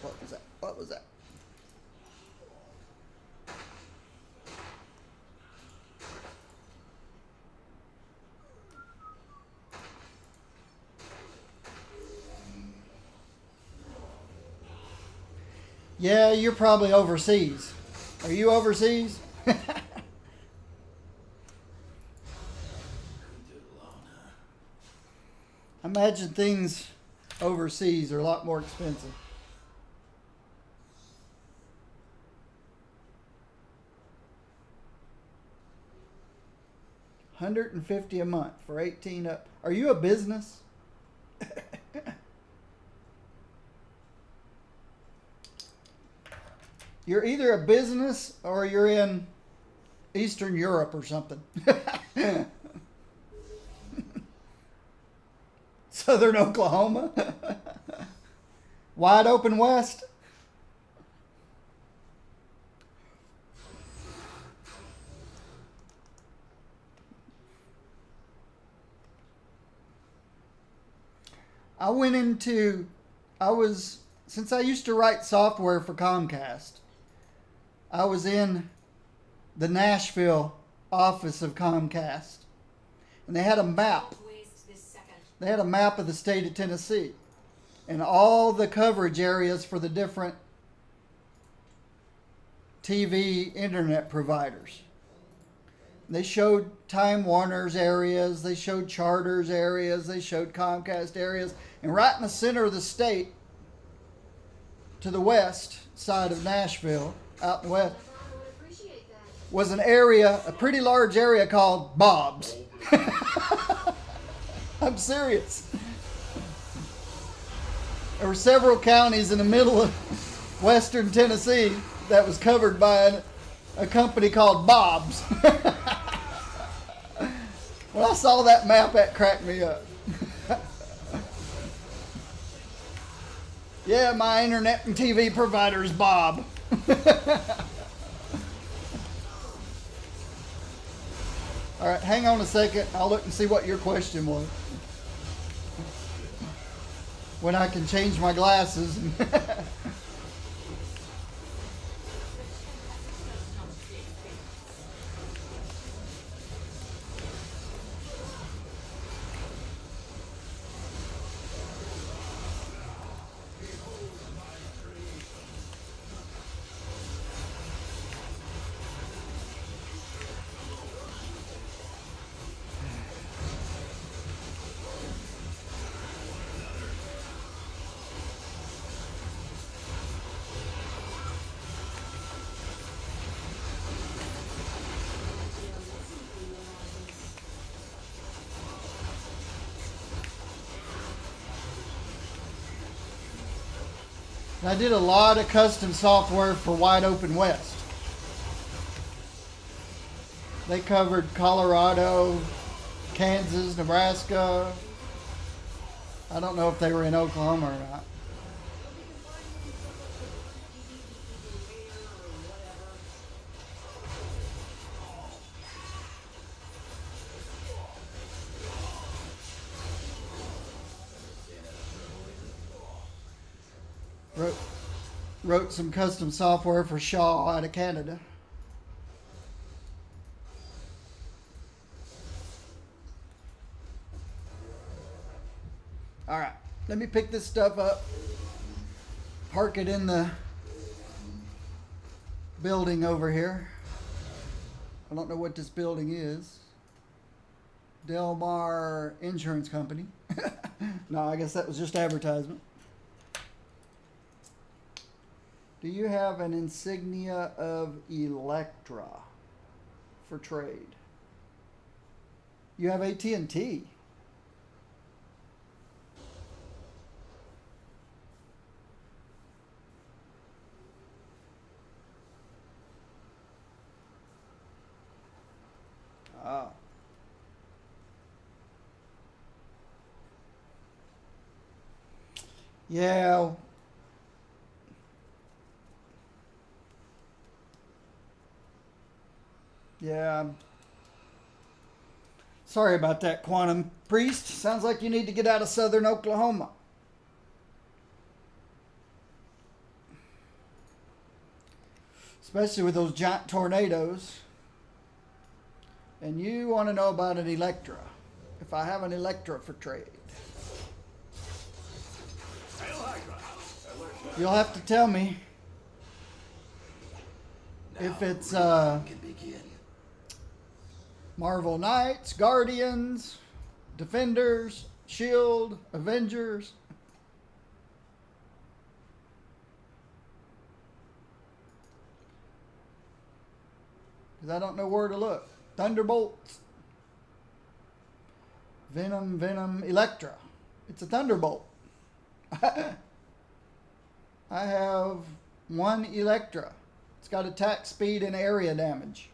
What was that? What was that? Yeah, you're probably overseas. Are you overseas? I imagine things overseas are a lot more expensive. $150 a month for 18 up. Are you a business? You're either a business or you're in Eastern Europe or something. Southern Oklahoma. Wide open west. Since I used to write software for Comcast, I was in the Nashville office of Comcast. And they had a map. They had a map of the state of Tennessee. And all the coverage areas for the different TV internet providers. They showed Time Warner's areas, they showed Charter's areas, they showed Comcast areas. And right in the center of the state, to the west side of Nashville, out in the west, was an area, a pretty large area called Bob's. I'm serious. There were several counties in the middle of western Tennessee that was covered by a company called Bob's. When I saw that map, that cracked me up. Yeah, my internet and TV provider is Bob. All right, hang on a second. I'll look and see what your question was. When I can change my glasses. I did a lot of custom software for Wide Open West. They covered Colorado, Kansas, Nebraska. I don't know if they were in Oklahoma or not. Wrote some custom software for Shaw out of Canada. All right, let me pick this stuff up, park it in the building over here. I don't know what this building is. Del Mar Insurance Company. No, I guess that was just advertisement. Do you have an insignia of Electra for trade? You have AT&T. Oh. Yeah. Yeah. Sorry about that, Quantum Priest. Sounds like you need to get out of southern Oklahoma. Especially with those giant tornadoes. And you want to know about an Electra. If I have an Electra for trade. You'll have to tell me if it's Marvel Knights, Guardians, Defenders, Shield, Avengers. Because I don't know where to look. Thunderbolts. Venom, Electra. It's a Thunderbolt. I have one Electra. It's got attack speed and area damage.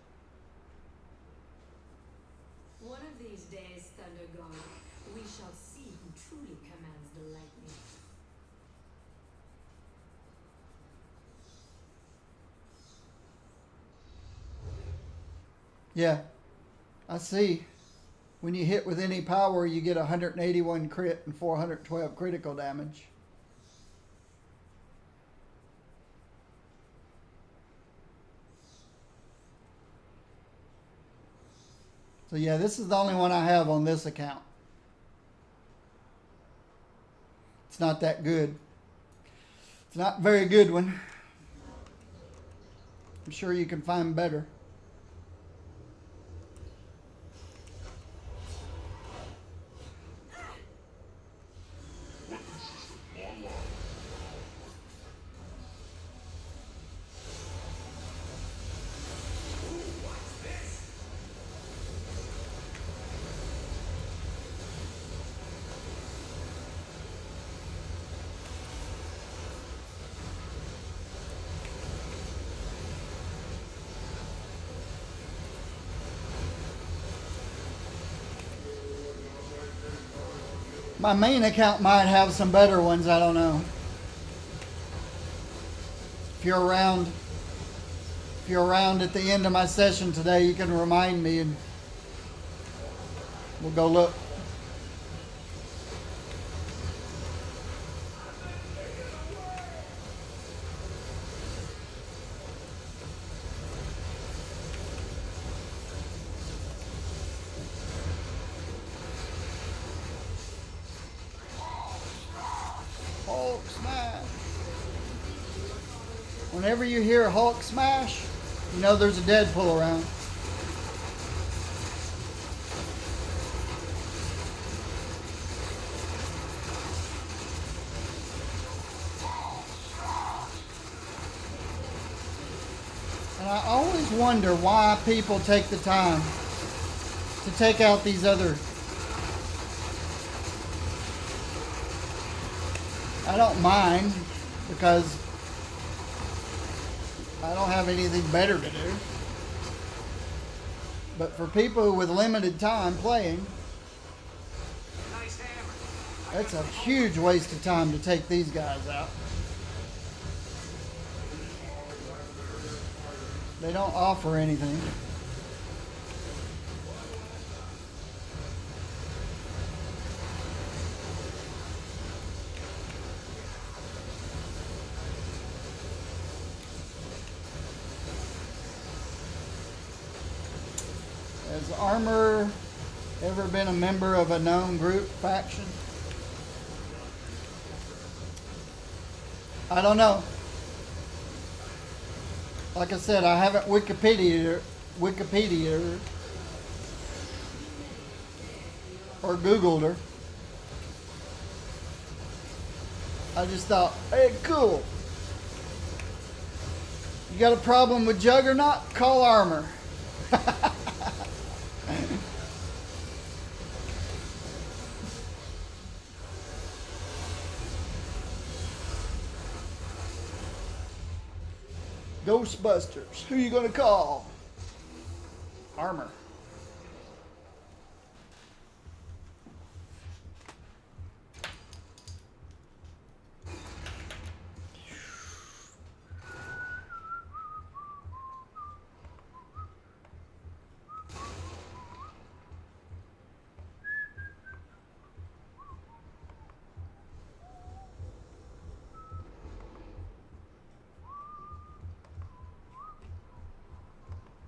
One of these days, Thunder God, we shall see who truly commands the lightning. Yeah, I see. When you hit with any power, you get 181 crit and 412 critical damage. So yeah, this is the only one I have on this account. It's not that good. It's not a very good one. I'm sure you can find better. My main account might have some better ones, I don't know. If you're around at the end of my session today, you can remind me and we'll go look. Hulk smash. Whenever you hear Hulk smash, you know there's a Deadpool around. And I always wonder why people take the time to take out these other. I don't mind because I don't have anything better to do. But for people with limited time playing, that's a huge waste of time to take these guys out. They don't offer anything. Armor ever been a member of a known group faction? I don't know. Like I said, I haven't Wikipedia or Googled her. I just thought, hey, cool. You got a problem with Juggernaut? Call Armor. Ghostbusters. Who you gonna call? Armor.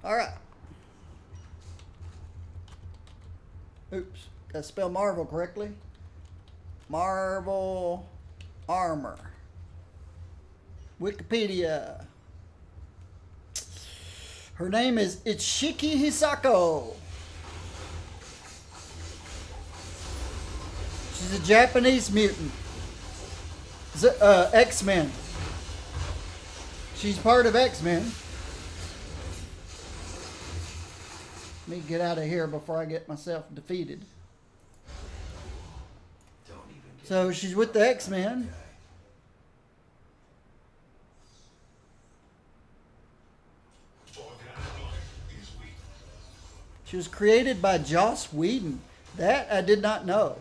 All right. Oops. Gotta spell Marvel correctly. Marvel Armor. Wikipedia. Her name is Ichiki Hisako. She's a Japanese mutant. X-Men. She's part of X-Men. Let me get out of here before I get myself defeated. So she's with the X-Men. She was created by Joss Whedon. That I did not know.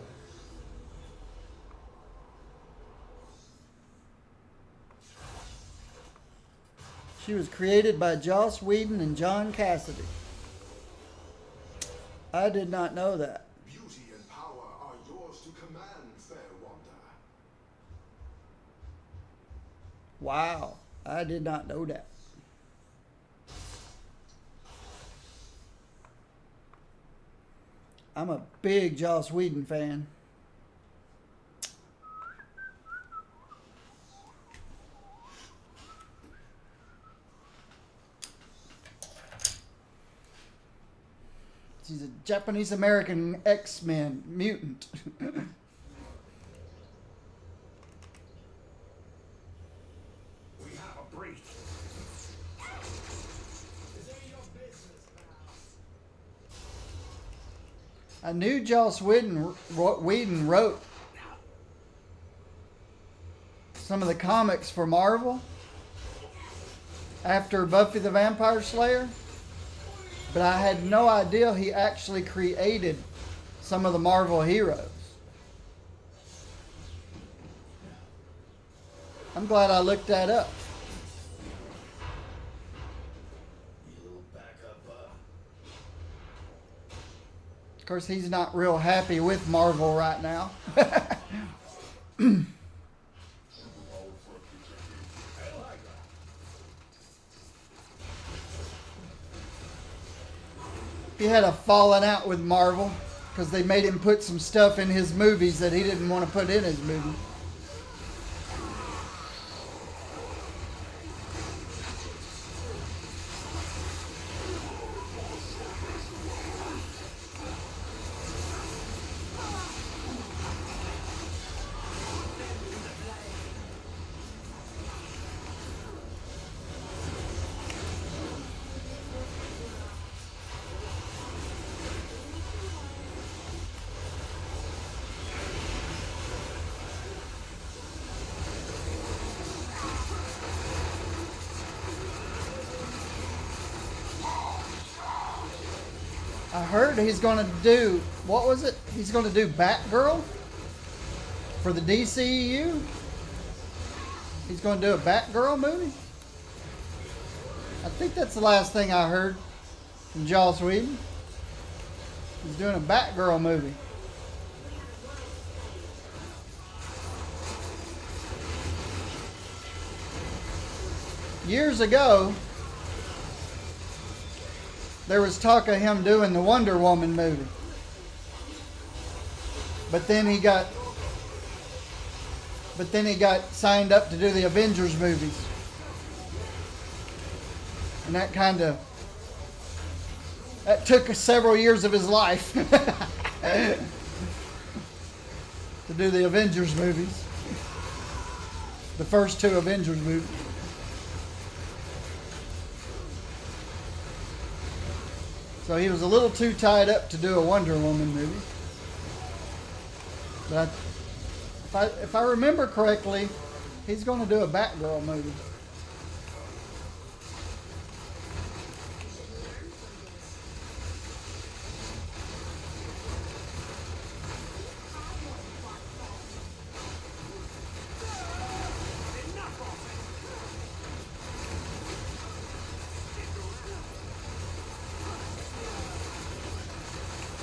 She was created by Joss Whedon and John Cassidy. I did not know that. Beauty and power are yours to command, fair wanderer. Wow, I did not know that. I'm a big Joss Whedon fan. She's a Japanese-American X-Men mutant. We have a breach. I knew Joss Whedon wrote some of the comics for Marvel after Buffy the Vampire Slayer, but I had no idea he actually created some of the Marvel heroes. I'm glad I looked that up. Of course, he's not real happy with Marvel right now. He had a falling out with Marvel because they made him put some stuff in his movies that he didn't want to put in his movie. I heard he's going to do, what was it? He's going to do Batgirl for the DCEU. He's going to do a Batgirl movie. I think that's the last thing I heard from Joss Whedon. He's doing a Batgirl movie. Years ago, there was talk of him doing the Wonder Woman movie. But then he got signed up to do the Avengers movies. And that took several years of his life to do the Avengers movies. The first two Avengers movies. So he was a little too tied up to do a Wonder Woman movie. But if I remember correctly, he's going to do a Batgirl movie.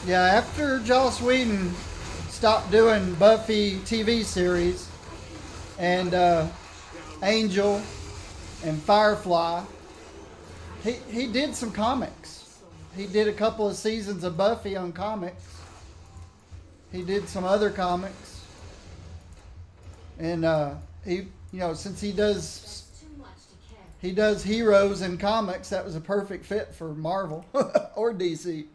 Yeah, after Joss Whedon stopped doing Buffy TV series and Angel and Firefly, he did some comics. He did a couple of seasons of Buffy on comics. He did some other comics. And since he does heroes in comics, that was a perfect fit for Marvel or DC.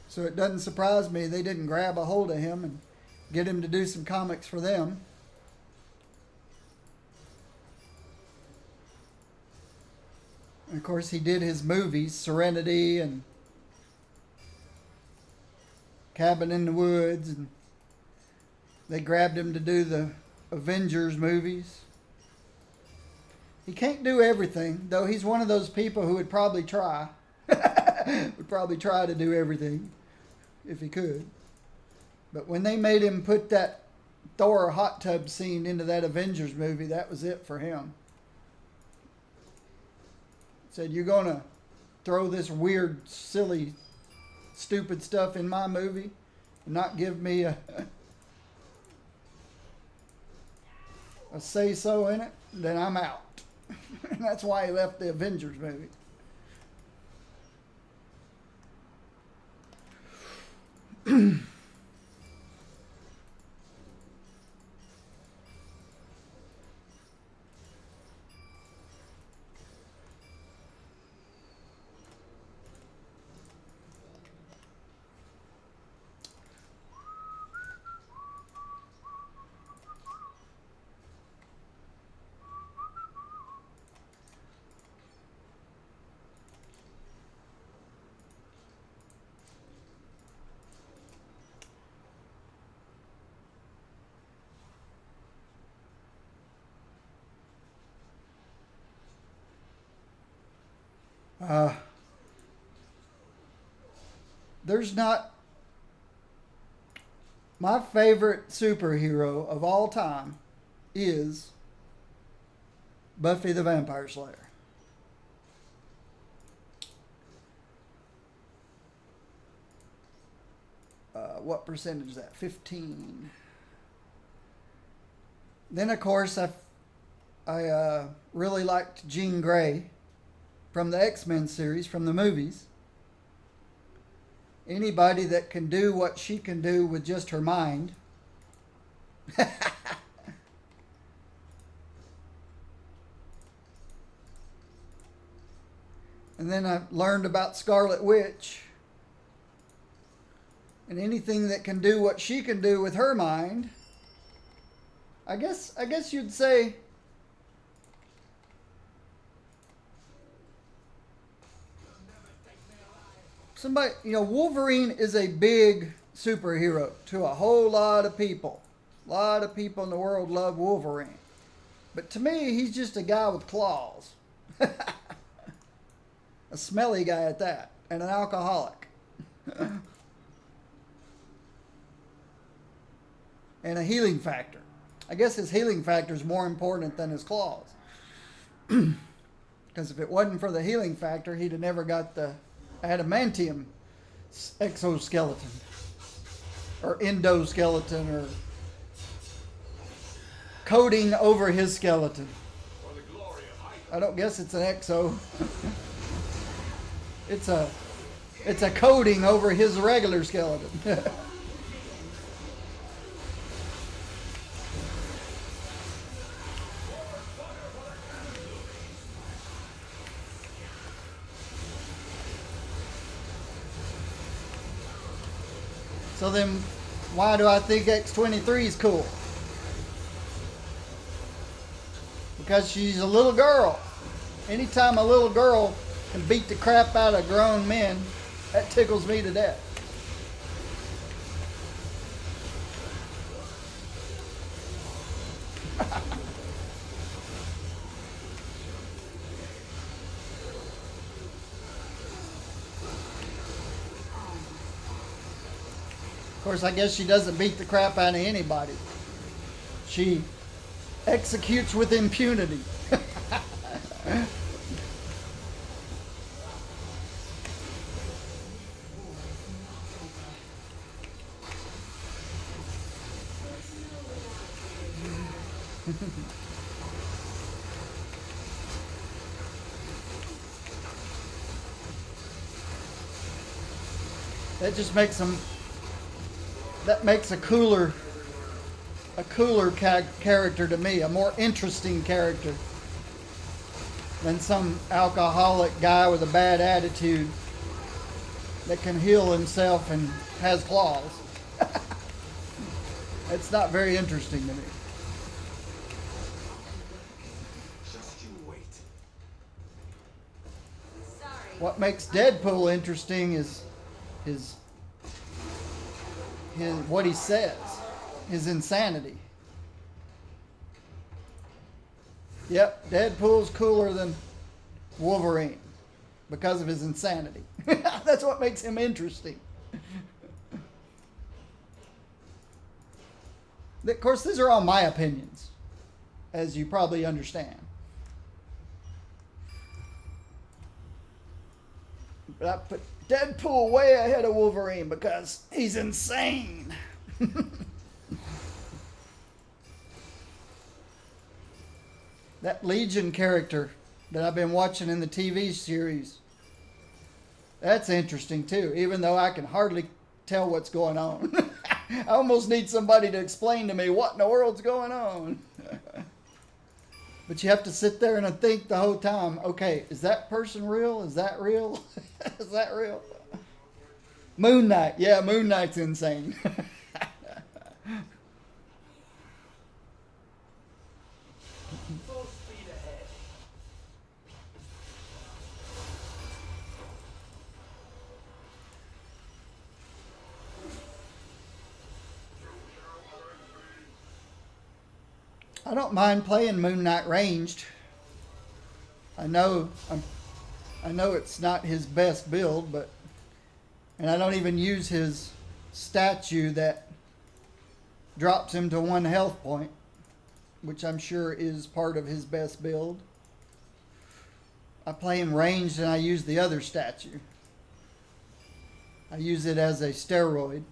So it doesn't surprise me they didn't grab a hold of him and get him to do some comics for them. And of course, he did his movies, Serenity and Cabin in the Woods, and they grabbed him to do the Avengers movies. He can't do everything, though he's one of those people who would probably try. Would probably try to do everything if he could. But when they made him put that Thor hot tub scene into that Avengers movie, that was it for him. Said, you're going to throw this weird, silly, stupid stuff in my movie and not give me a say-so in it? Then I'm out. And that's why he left the Avengers movie. There's not... My favorite superhero of all time is Buffy the Vampire Slayer. What percentage is that? 15. Then, of course, I really liked Jean Grey from the X-Men series, from the movies. Anybody that can do what she can do with just her mind. And then I learned about Scarlet Witch. And anything that can do what she can do with her mind, I guess you'd say somebody, Wolverine is a big superhero to a whole lot of people. A lot of people in the world love Wolverine. But to me, he's just a guy with claws. A smelly guy at that. And an alcoholic. And a healing factor. I guess his healing factor is more important than his claws. Because if it wasn't for the healing factor, he'd have never got the adamantium exoskeleton. Or endoskeleton. Or coating over his skeleton. For the glory of high I don't guess it's an exo. It's a coating over his regular skeleton. So then, why do I think X-23 is cool? Because she's a little girl. Anytime a little girl can beat the crap out of grown men, that tickles me to death. Of course, I guess she doesn't beat the crap out of anybody. She executes with impunity. That just makes them. That makes a cooler character to me, a more interesting character than some alcoholic guy with a bad attitude that can heal himself and has claws. It's not very interesting to me. Just you wait. Sorry. What makes Deadpool interesting is his what he says, his insanity. Yep, Deadpool's cooler than Wolverine because of his insanity. That's what makes him interesting. Of course, these are all my opinions, as you probably understand. But I put Deadpool way ahead of Wolverine because he's insane. That Legion character that I've been watching in the TV series, that's interesting too, even though I can hardly tell what's going on. I almost need somebody to explain to me what in the world's going on. But you have to sit there and think the whole time, okay, is that person real? Is that real? Is that real? Moon Knight. Yeah, Moon Knight's insane. Full speed ahead. I don't mind playing Moon Knight ranged. I know it's not his best build, and I don't even use his statue that drops him to 1 health point, which I'm sure is part of his best build. I play him ranged and I use the other statue. I use it as a steroid.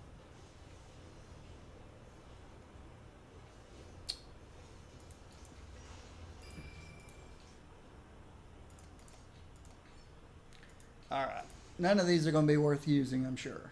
All right. None of these are going to be worth using, I'm sure.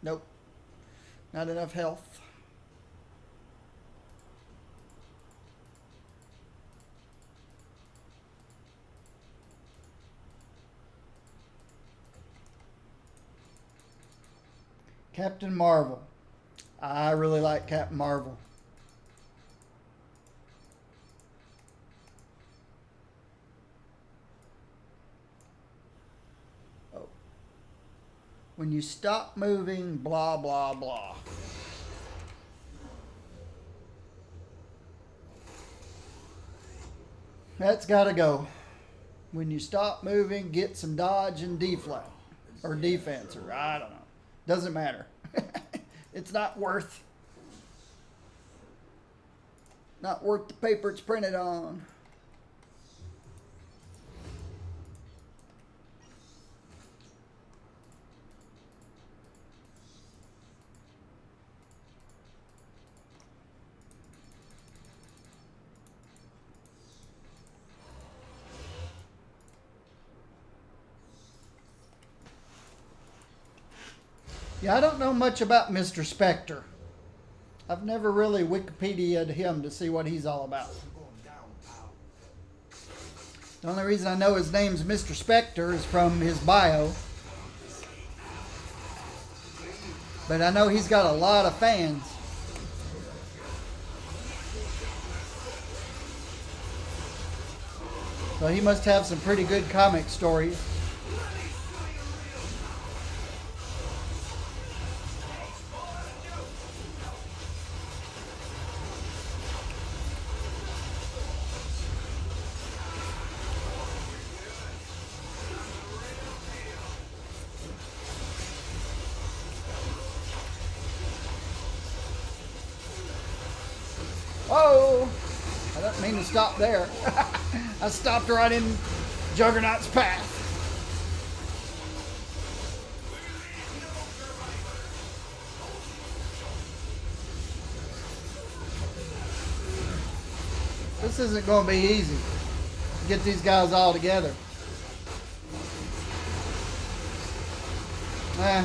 Nope. Not enough health. Captain Marvel. I really like Captain Marvel. Oh. When you stop moving, blah, blah, blah. That's got to go. When you stop moving, get some dodge and deflect. Or defense, or I don't know. Doesn't matter. It's not worth. Not worth the paper it's printed on. Yeah, I don't know much about Mr. Spectre. I've never really Wikipedia'd him to see what he's all about. The only reason I know his name's Mr. Spectre is from his bio. But I know he's got a lot of fans. So he must have some pretty good comic stories. Oh, I don't mean to stop there. I stopped right in Juggernaut's path. This isn't going to be easy to get these guys all together. I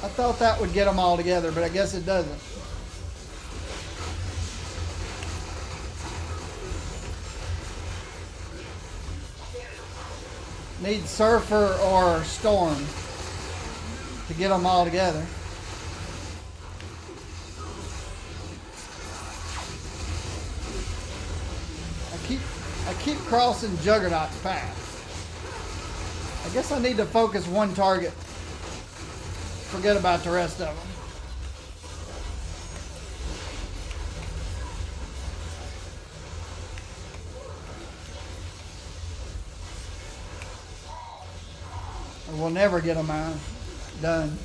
thought that would get them all together, but I guess it doesn't. Need Surfer or Storm to get them all together. I keep crossing Juggernaut's path. I guess I need to focus one target. Forget about the rest of them. Or we'll never get them done.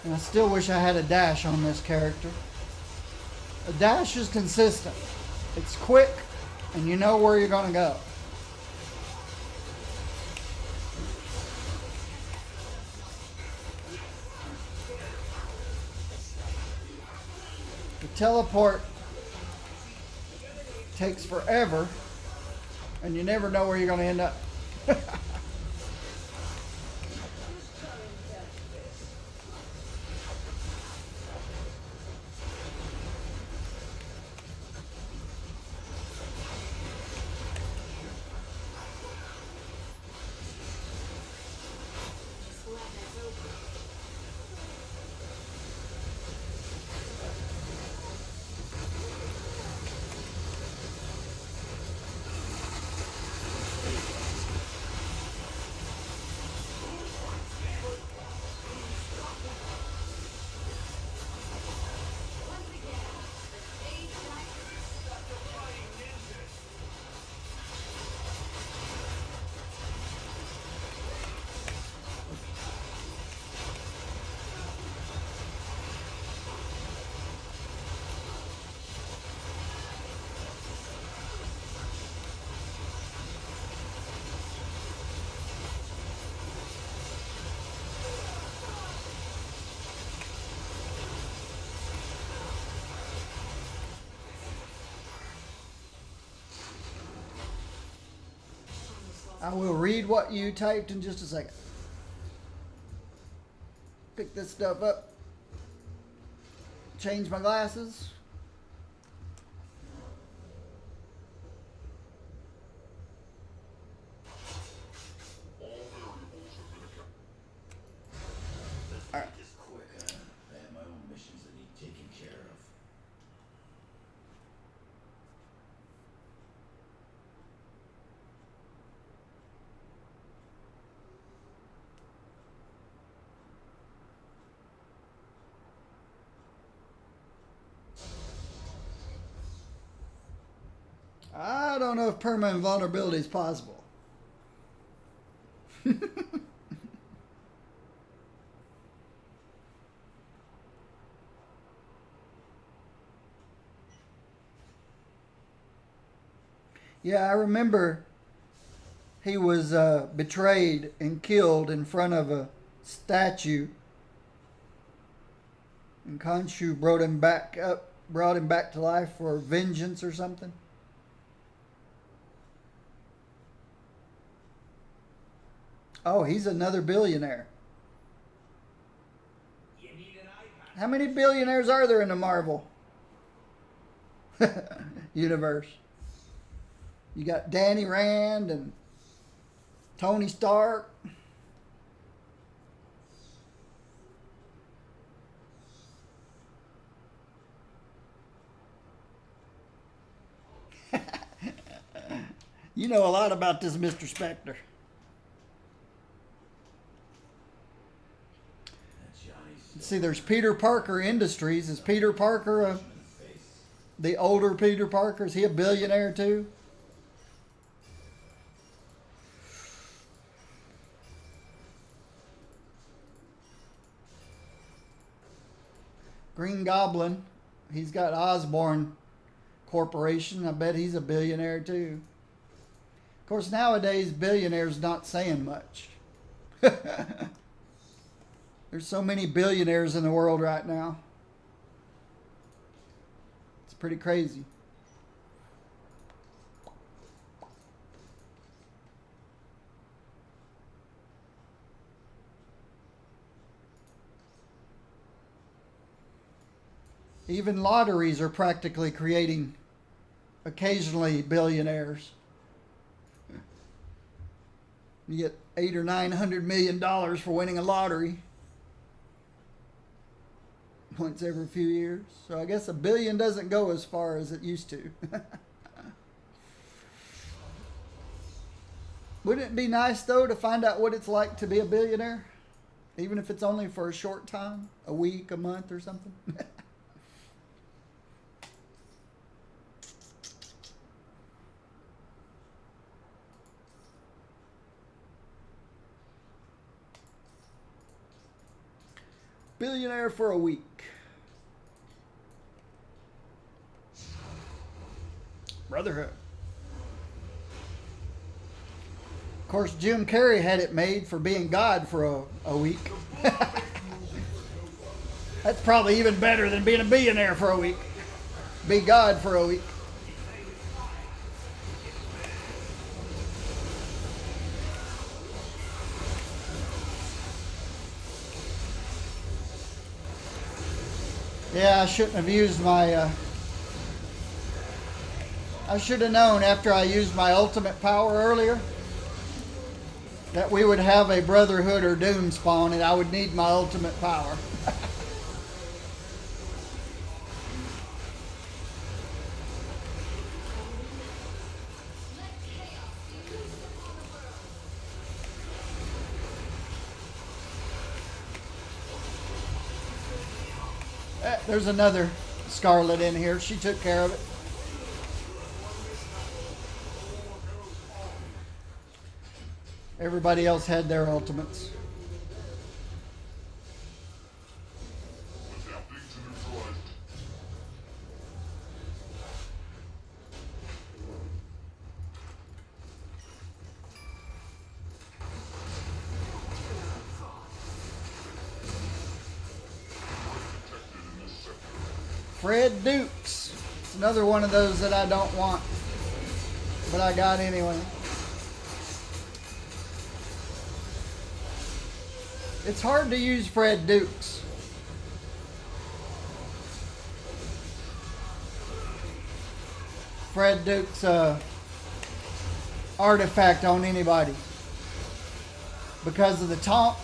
And I still wish I had a dash on this character. A dash is consistent. It's quick, and you know where you're going to go. The teleport takes forever, and you never know where you're going to end up. I will read what you typed in just a second. Pick this stuff up. Change my glasses. All right. Just quick, I have my own missions that need taken care of. I don't know if permanent vulnerability is possible. Yeah, I remember he was betrayed and killed in front of a statue, and Khonshu brought him back to life for vengeance or something. Oh, he's another billionaire. You need an icon. How many billionaires are there in the Marvel universe? You got Danny Rand and Tony Stark. You know a lot about this Mr. Spectre. That Johnny's See, there's Peter Parker Industries. Is Peter Parker the older Peter Parker? Is he a billionaire too? Green Goblin, he's got Osborn Corporation. I bet he's a billionaire too. Of course, nowadays, billionaires not saying much. There's so many billionaires in the world right now. It's pretty crazy. Even lotteries are practically creating occasionally billionaires. You get $800 or $900 million for winning a lottery once every few years. So I guess $1 billion doesn't go as far as it used to. Wouldn't it be nice though to find out what it's like to be a billionaire? Even if it's only for a short time, a week, a month or something. Billionaire for a week. Brotherhood. Of course, Jim Carrey had it made for being God for a week. That's probably even better than being a billionaire for a week. Be God for a week. Yeah, I shouldn't have used my... I should have known after I used my ultimate power earlier that we would have a Brotherhood or Doom spawn and I would need my ultimate power. There's another Scarlet in here. She took care of it. Everybody else had their ultimates. Fred Dukes. It's another one of those that I don't want, but I got anyway. It's hard to use Fred Dukes. Fred Dukes artifact on anybody because of the taunt.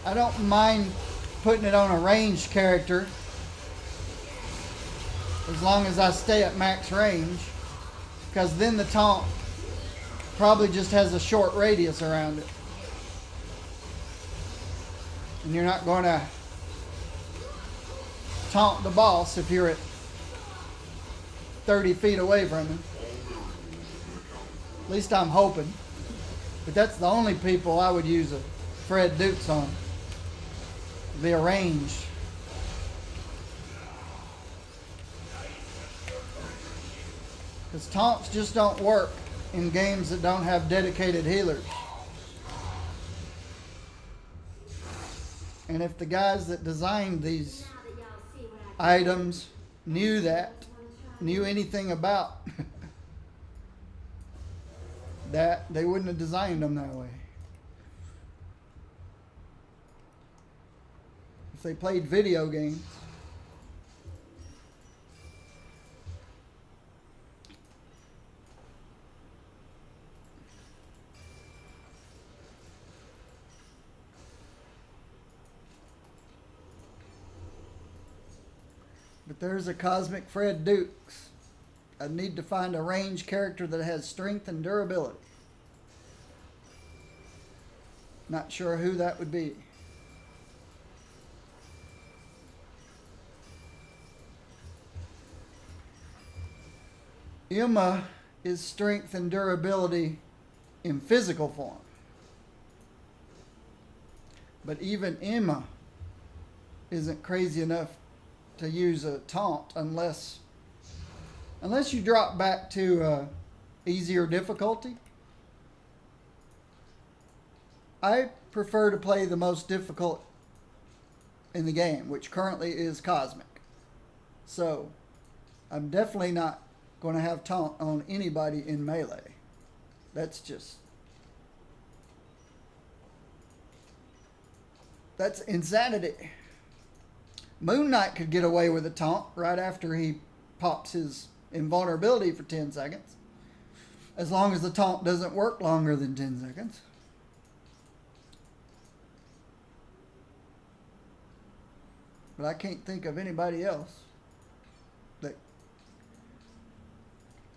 I don't mind putting it on a ranged character as long as I stay at max range, because then the taunt probably just has a short radius around it. And you're not going to taunt the boss if you're at 30 feet away from him. At least I'm hoping. But that's the only people I would use a Fred Dukes on. Be a range. Because taunts just don't work in games that don't have dedicated healers. And if the guys that designed these items knew that, knew anything about that, they wouldn't have designed them that way. If they played video games. But there's a Cosmic Fred Dukes. I need to find a range character that has strength and durability. Not sure who that would be. Emma is strength and durability in physical form. But even Emma isn't crazy enough to use a taunt unless you drop back to easier difficulty. I prefer to play the most difficult in the game, which currently is Cosmic. So I'm definitely not going to have taunt on anybody in melee. That's insanity. Moon Knight could get away with a taunt right after he pops his invulnerability for 10 seconds. As long as the taunt doesn't work longer than 10 seconds. But I can't think of anybody else that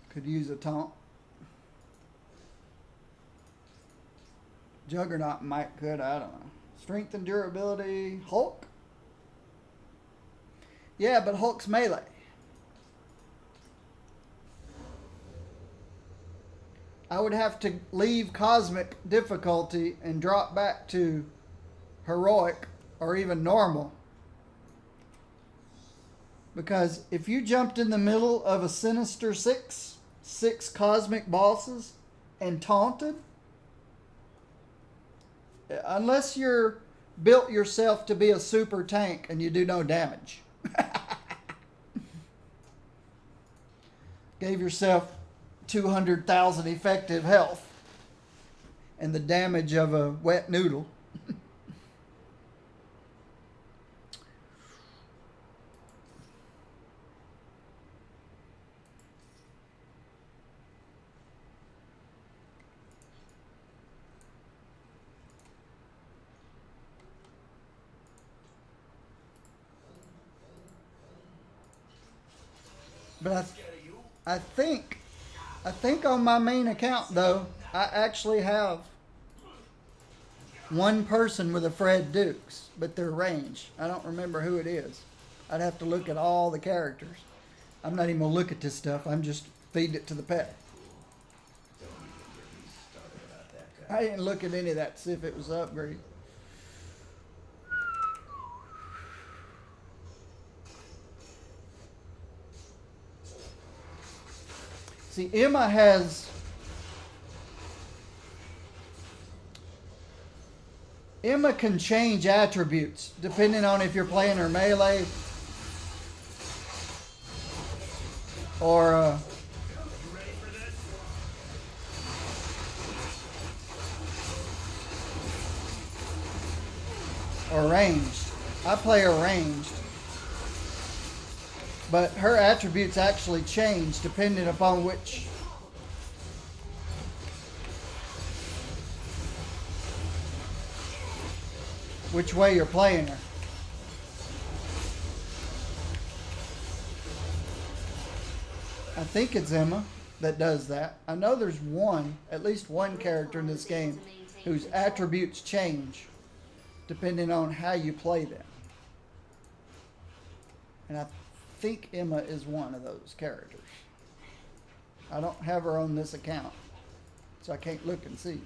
could use a taunt. Juggernaut might could, I don't know. Strength and durability, Hulk? Yeah, but Hulk's melee. I would have to leave Cosmic difficulty and drop back to heroic or even normal. Because if you jumped in the middle of a Sinister Six Cosmic bosses and taunted, unless you're built yourself to be a super tank and you do no damage. Gave yourself 200,000 effective health and the damage of a wet noodle. But I think on my main account though, I actually have one person with a Fred Dukes, but they're range. I don't remember who it is. I'd have to look at all the characters. I'm not even gonna look at this stuff. I'm just feeding it to the pet. I didn't look at any of that to see if it was an upgrade. See, Emma can change attributes depending on if you're playing her melee or ranged. I play her ranged. But her attributes actually change depending upon which way you're playing her. I think it's Emma that does that. I know there's at least one character in this game whose attributes change depending on how you play them. And I think Emma is one of those characters. I don't have her on this account, so I can't look and see.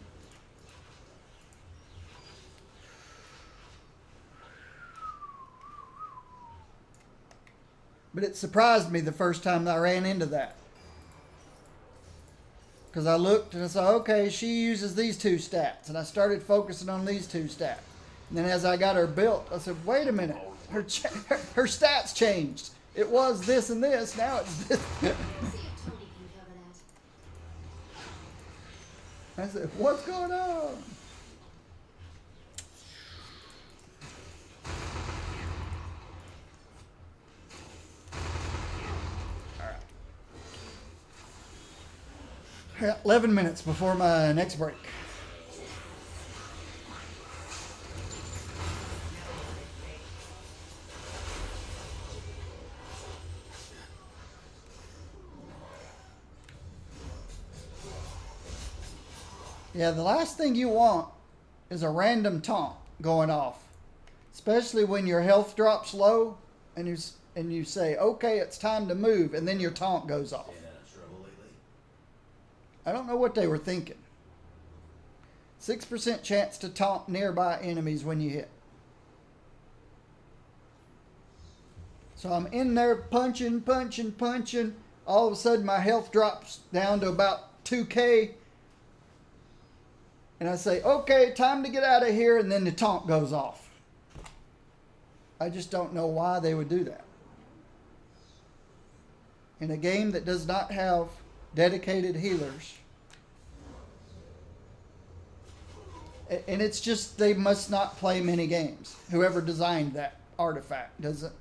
But it surprised me the first time I ran into that. Because I looked and I saw, okay, she uses these two stats. And I started focusing on these two stats. And then as I got her built, I said, wait a minute. Her stats changed. It was this and this. Now it's this. See if Tony can cover that. I said, what's going on? All right. 11 minutes before my next break. Yeah, the last thing you want is a random taunt going off, especially when your health drops low and you say, okay, it's time to move, and then your taunt goes off. Staying out of trouble lately? I don't know what they were thinking. 6% chance to taunt nearby enemies when you hit. So I'm in there punching. All of a sudden my health drops down to about 2K. And I say, okay, time to get out of here, and then the taunt goes off. I just don't know why they would do that. In a game that does not have dedicated healers. And it's just, they must not play many games. Whoever designed that artifact doesn't,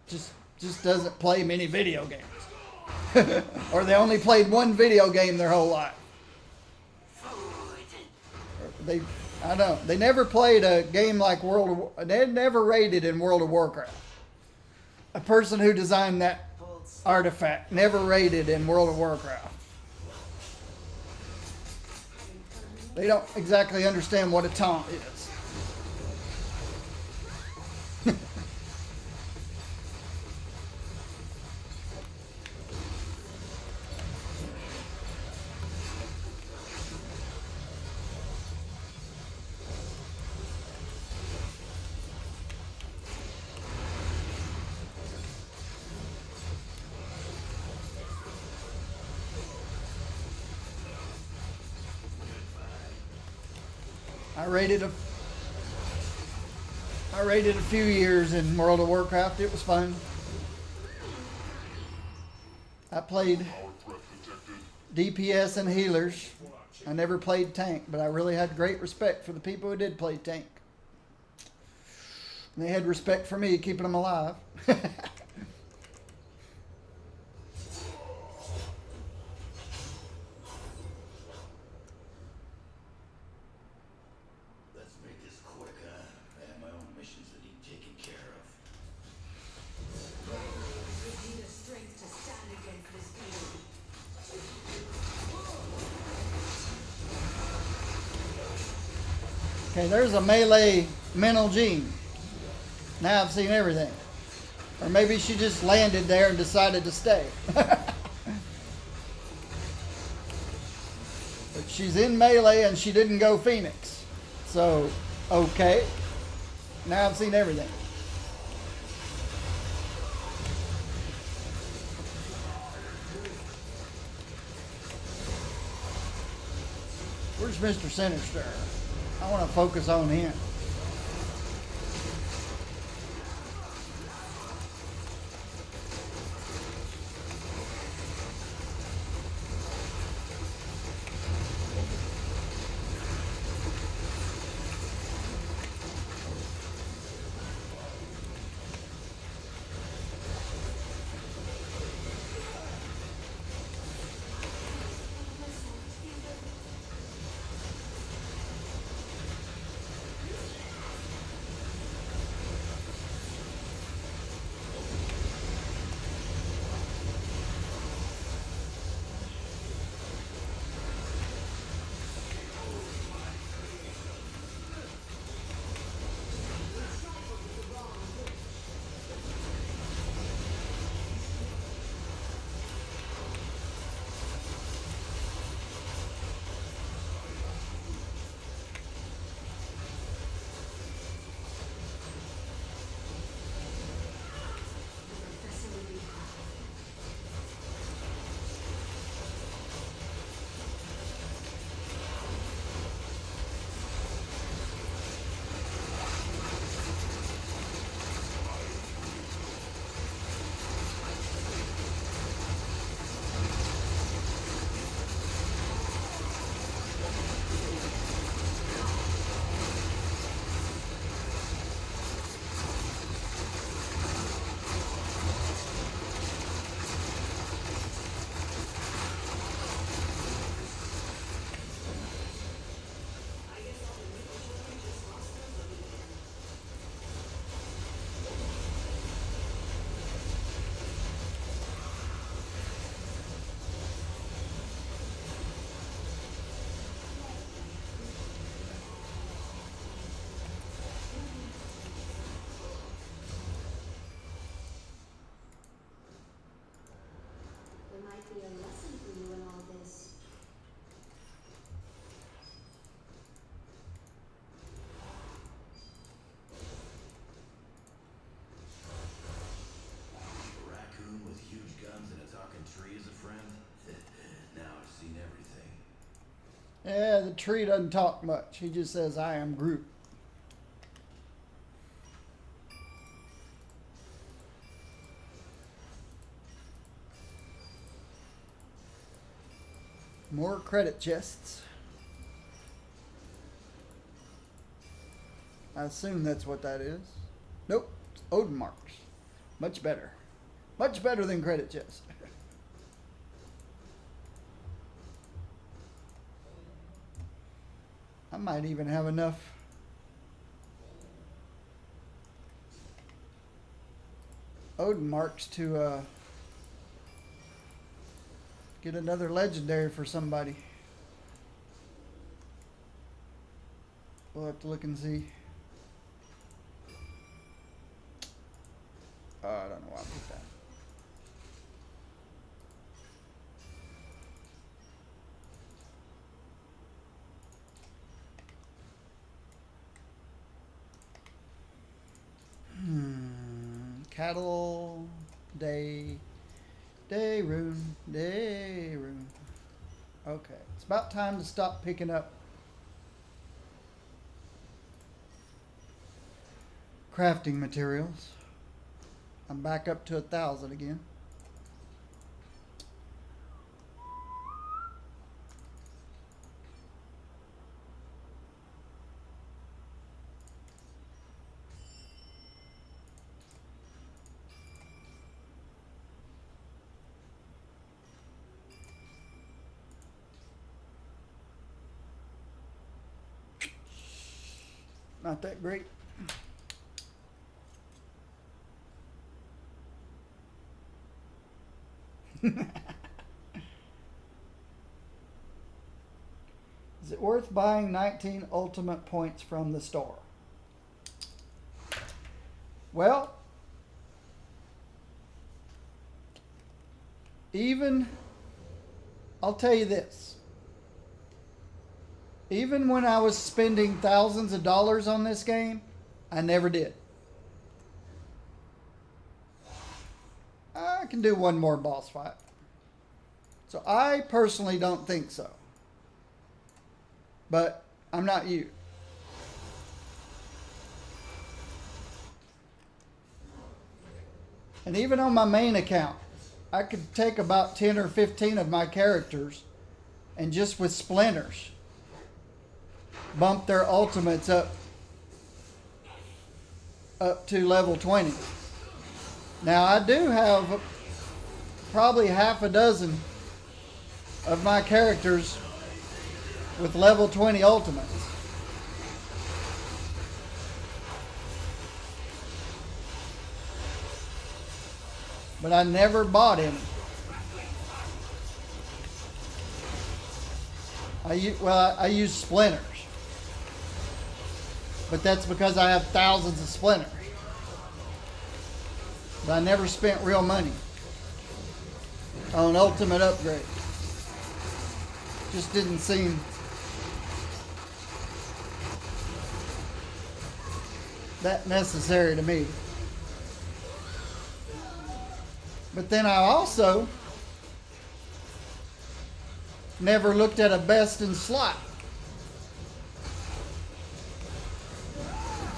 just doesn't play many video games. Or they only played one video game their whole life. I don't know. They never played a game like they never raided in World of Warcraft. A person who designed that artifact never raided in World of Warcraft. They don't exactly understand what a taunt is. I raided a few years in World of Warcraft. It was fun. I played DPS and healers. I never played tank, but I really had great respect for the people who did play tank. And they had respect for me, keeping them alive. Let's make this quick, huh? I have my own missions that need taken care of. Gives you the strength to stand against this evil. Okay, there's a melee mental gene. Now I've seen everything. Or maybe she just landed there and decided to stay. But she's in melee and she didn't go Phoenix. So, okay. Now I've seen everything. Where's Mr. Sinister? I want to focus on him. Yeah, the tree doesn't talk much. He just says, I am Groot. More credit chests. I assume that's what that is. Nope, it's Odin marks. Much better. Much better than credit chest. I might even have enough Odin marks to get another legendary for somebody. We'll have to look and see. I don't know why I put that. Cattle, day rune. Okay, it's about time to stop picking up crafting materials. I'm back up to 1,000 again. Not that great. Is it worth buying 19 ultimate points from the store? Well, I'll tell you this. Even when I was spending thousands of dollars on this game, I never did. I can do one more boss fight. So I personally don't think so. But I'm not you. And even on my main account, I could take about 10 or 15 of my characters and just with splinters bump their ultimates up to level 20. Now I do have probably half a dozen of my characters with level 20 ultimates. But I never bought any. I use splinters. But that's because I have thousands of splinters. But I never spent real money on ultimate upgrade. Just didn't seem that necessary to me. But then I also never looked at a best in slot.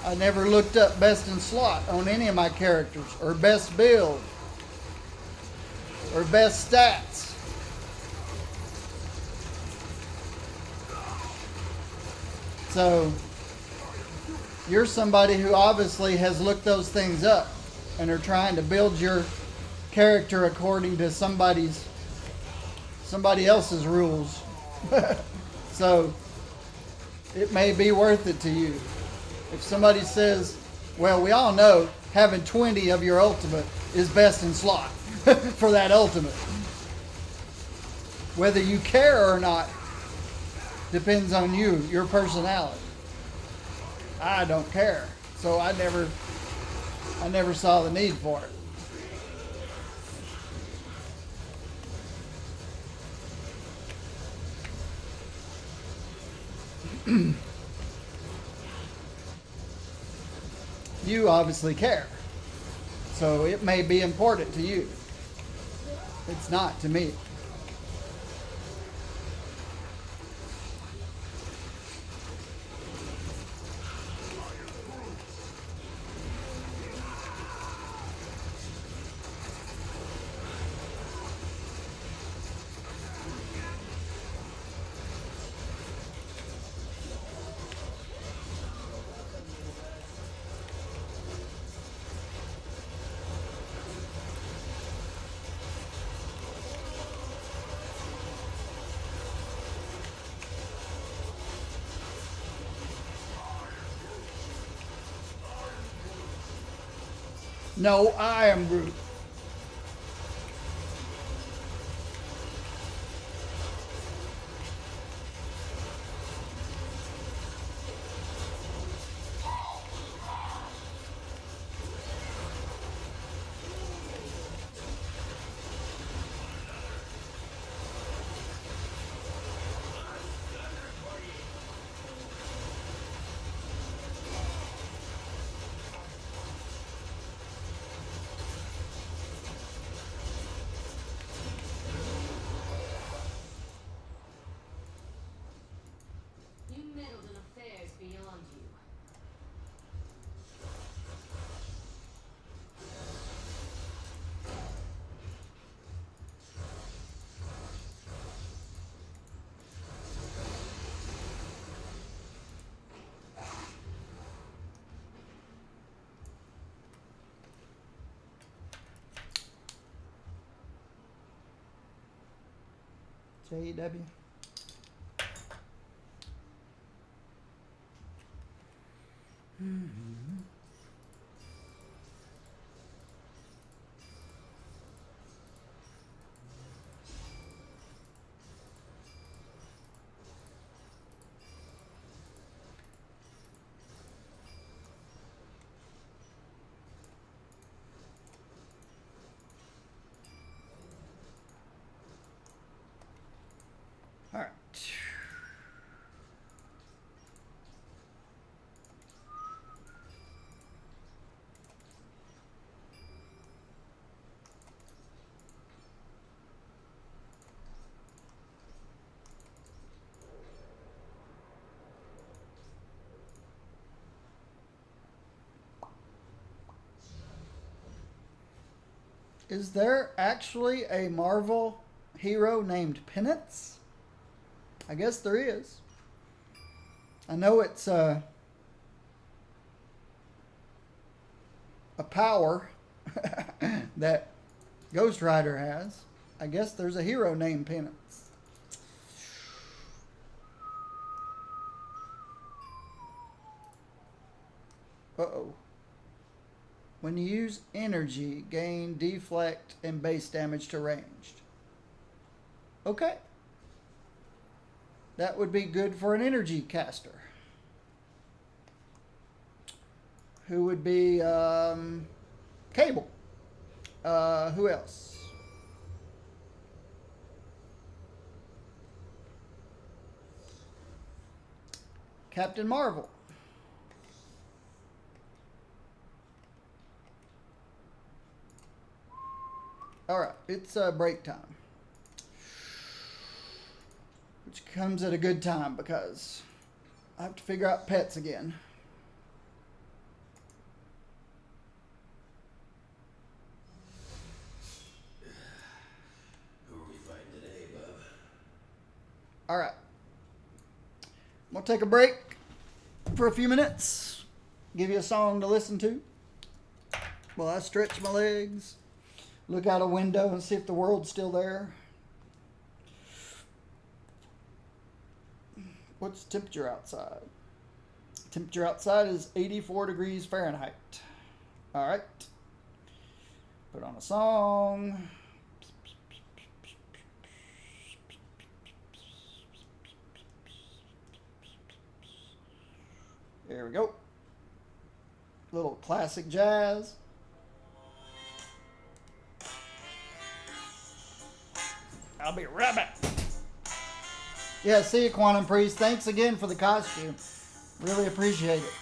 I never looked up best in slot on any of my characters, or best build, or best stats. So you're somebody who obviously has looked those things up and are trying to build your character according to somebody else's rules. So it may be worth it to you. If somebody says, well, we all know having 20 of your ultimate is best in slot for that ultimate. Whether you care or not depends on you, your personality. I don't care. So I never saw the need for it. You obviously care. So it may be important to you. It's not to me. No, I am Groot. You meddled in affairs beyond you. JW. All right. Is there actually a Marvel hero named Penance? I guess there is. I know it's a power that Ghost Rider has. I guess there's a hero named Penance. Uh-oh. When you use energy, gain deflect and base damage to ranged. Okay. That would be good for an energy caster. Who would be Cable. Who else? Captain Marvel. Alright, it's break time. Which comes at a good time because I have to figure out pets again. Who are we fighting today, bub? Alright. I'm going to take a break for a few minutes. Give you a song to listen to. While I stretch my legs. Look out a window and see if the world's still there. What's the temperature outside? Temperature outside is 84 degrees Fahrenheit. All right. Put on a song. There we go. Little classic jazz. I'll be right back. Yeah, see you, Quantum Priest. Thanks again for the costume. Really appreciate it.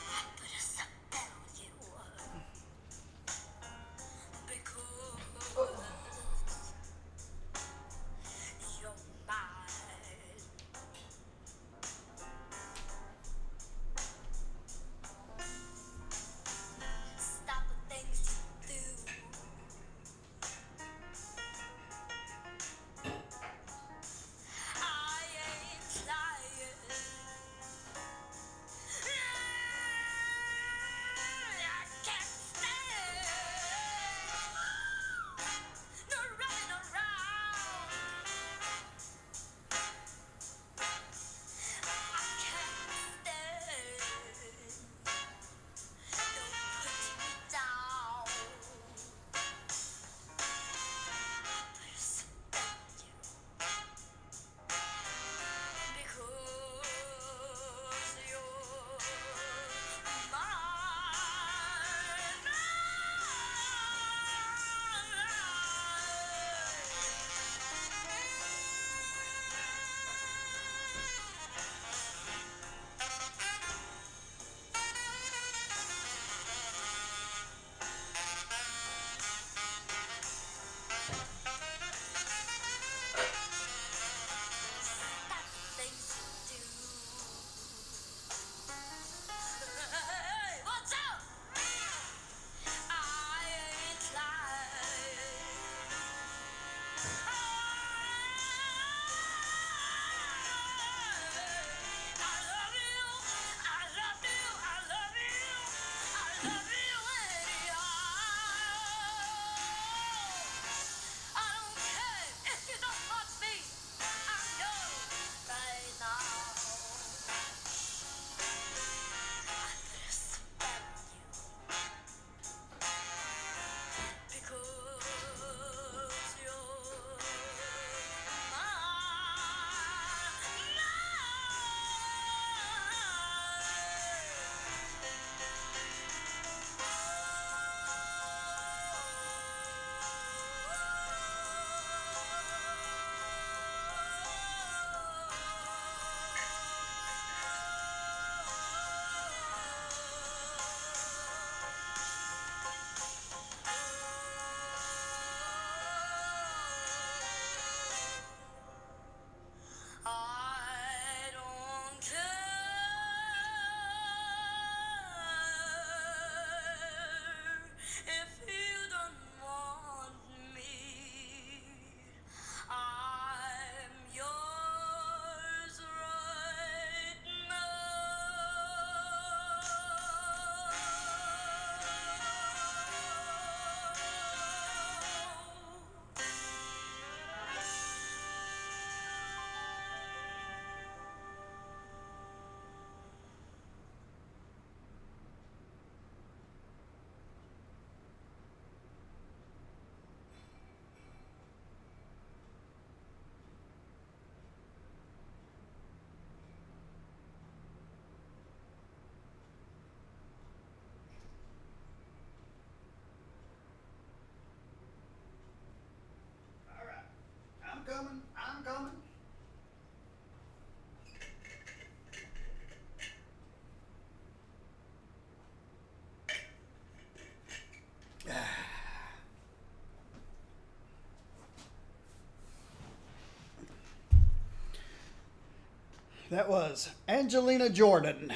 That was Angelina Jordan.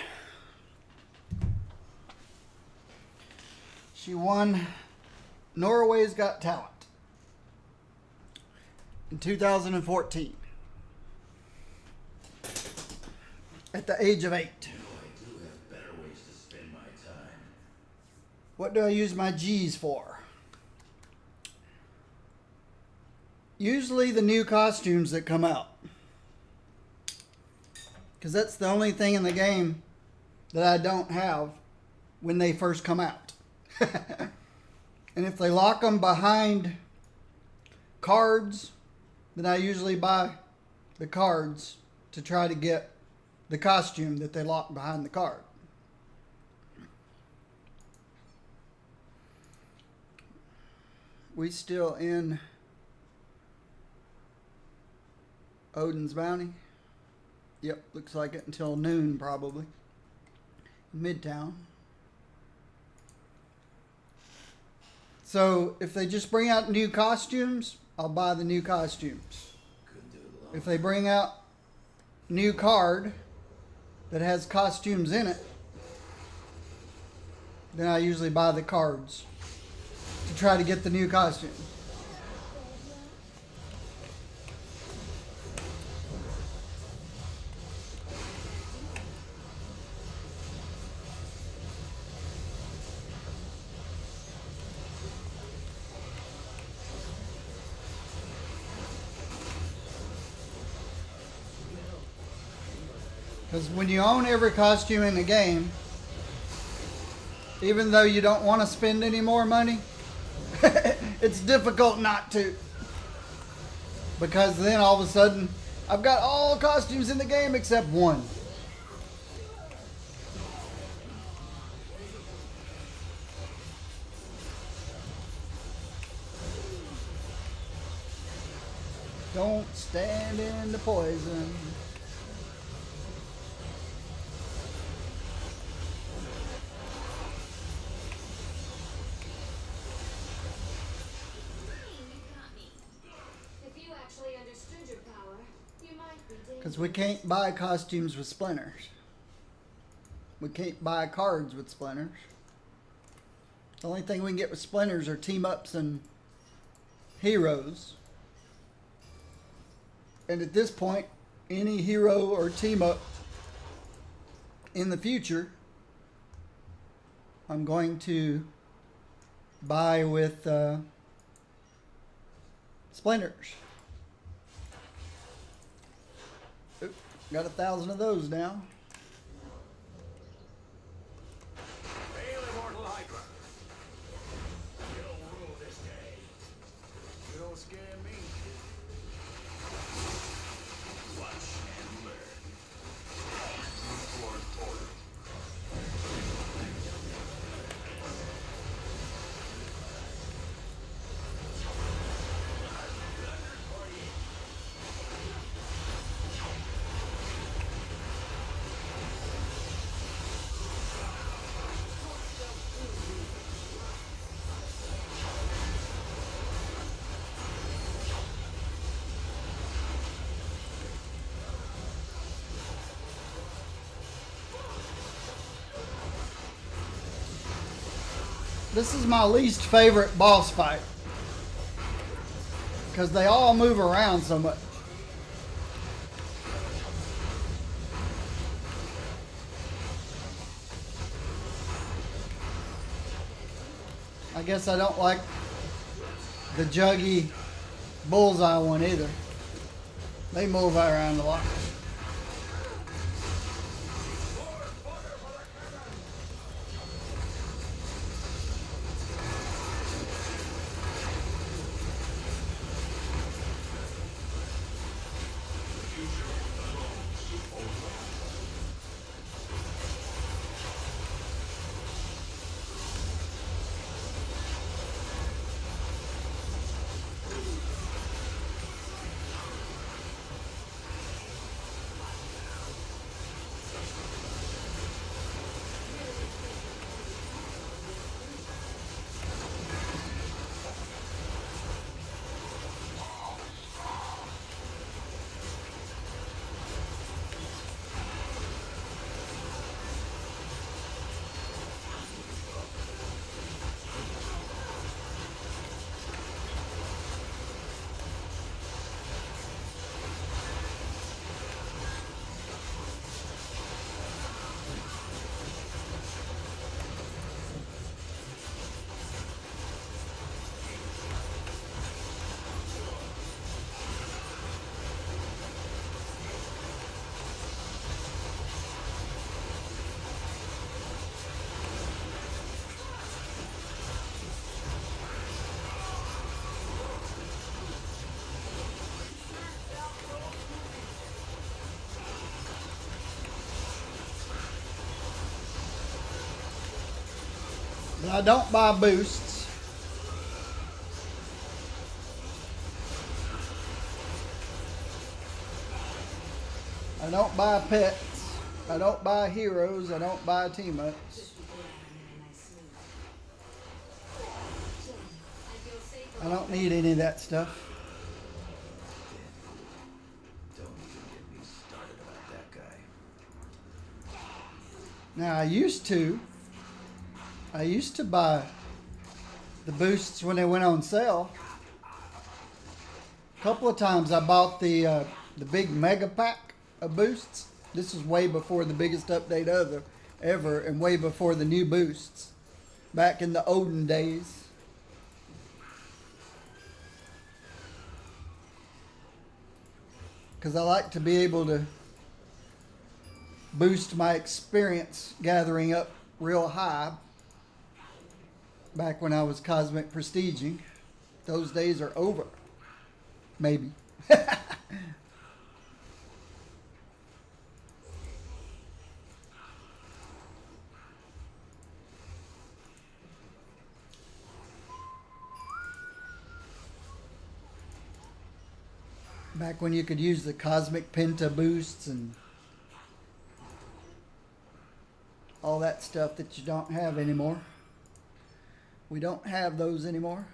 She won Norway's Got Talent in 2014 at the age of 8. You know, I do have better ways to spend my time. What do I use my G's for? Usually the new costumes that come out. Because that's the only thing in the game that I don't have when they first come out. And if they lock them behind cards, then I usually buy the cards to try to get the costume that they lock behind the card. We still in Odin's Bounty. Yep, looks like it until noon probably. Midtown. So if they just bring out new costumes, I'll buy the new costumes. Couldn't do it alone. If they bring out new card that has costumes in it, then I usually buy the cards to try to get the new costume. Because when you own every costume in the game, even though you don't want to spend any more money, it's difficult not to. Because then all of a sudden, I've got all costumes in the game except one. Don't stand in the poison. Because we can't buy costumes with splinters. We can't buy cards with splinters. The only thing we can get with splinters are team-ups and heroes. And at this point, any hero or team-up in the future, I'm going to buy with splinters. Oop, got 1,000 of those now. Hail, immortal Hydra. You'll rule this day. You don't scare me. Watch and learn. Fourth order. This is my least favorite boss fight. Because they all move around so much. I guess I don't like the juggy bullseye one either. They move around a lot. But I don't buy boosts. I don't buy pets. I don't buy heroes. I don't buy team ups. I don't need any of that stuff. Don't even get me started about that guy. Now I used to buy the boosts when they went on sale. A couple of times I bought the big mega pack of boosts. This is way before the biggest update ever, and way before the new boosts. Back in the olden days. Because I like to be able to boost my experience gathering up real high. Back when I was cosmic prestiging. Those days are over. Maybe. Back when you could use the cosmic penta boosts and all that stuff that you don't have anymore. We don't have those anymore.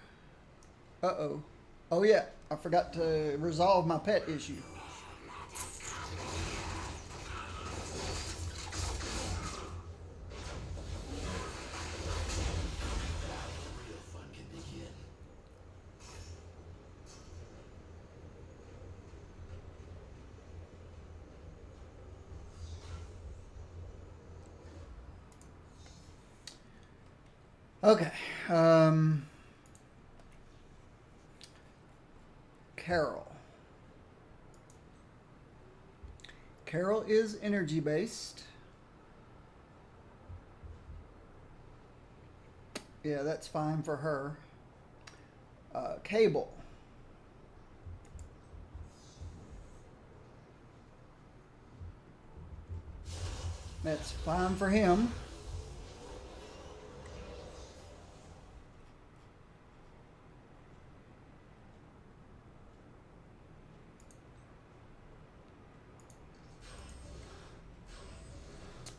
Uh-oh. Oh yeah, I forgot to resolve my pet issue. Real fun can begin. Okay. Carol. Carol is energy based. Yeah, that's fine for her. Cable. That's fine for him.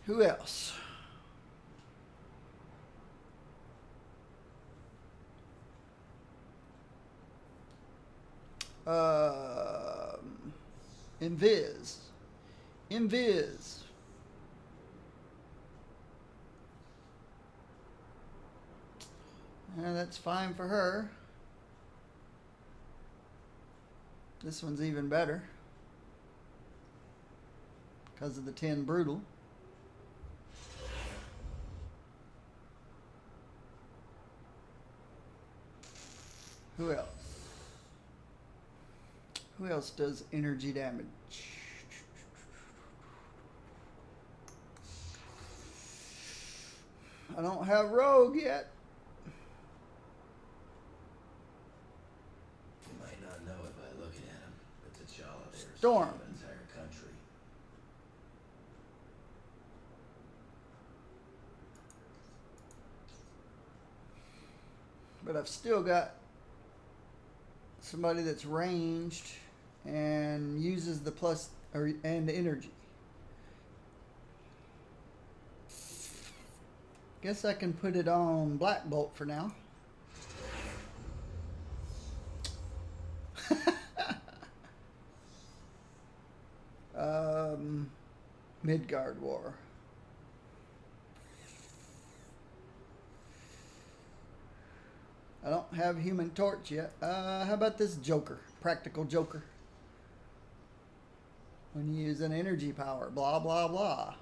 Who else? Invis. Invis. And that's fine for her. This one's even better because of the 10 brutal. Who else? Who else does energy damage? I don't have Rogue yet. You might not know it by looking at him, but T'Challa there is Storm. an entire country. But I've still got somebody that's ranged and uses the plus and the energy. Guess I can put it on Black Bolt for now. Midgard War. I don't have Human Torch yet. How about this Joker? Practical Joker. When you use an energy power, blah, blah, blah.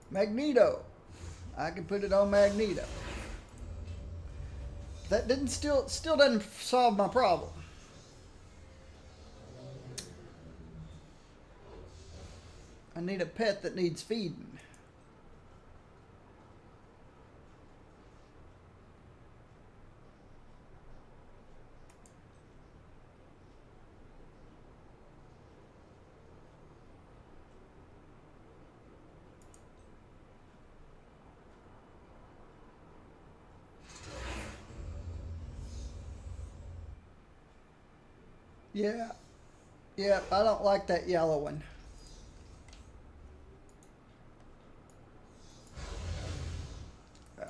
Magneto. I can put it on Magneto. That still doesn't solve my problem. I need a pet that needs feeding. Yeah. Yeah, I don't like that yellow one. Yeah.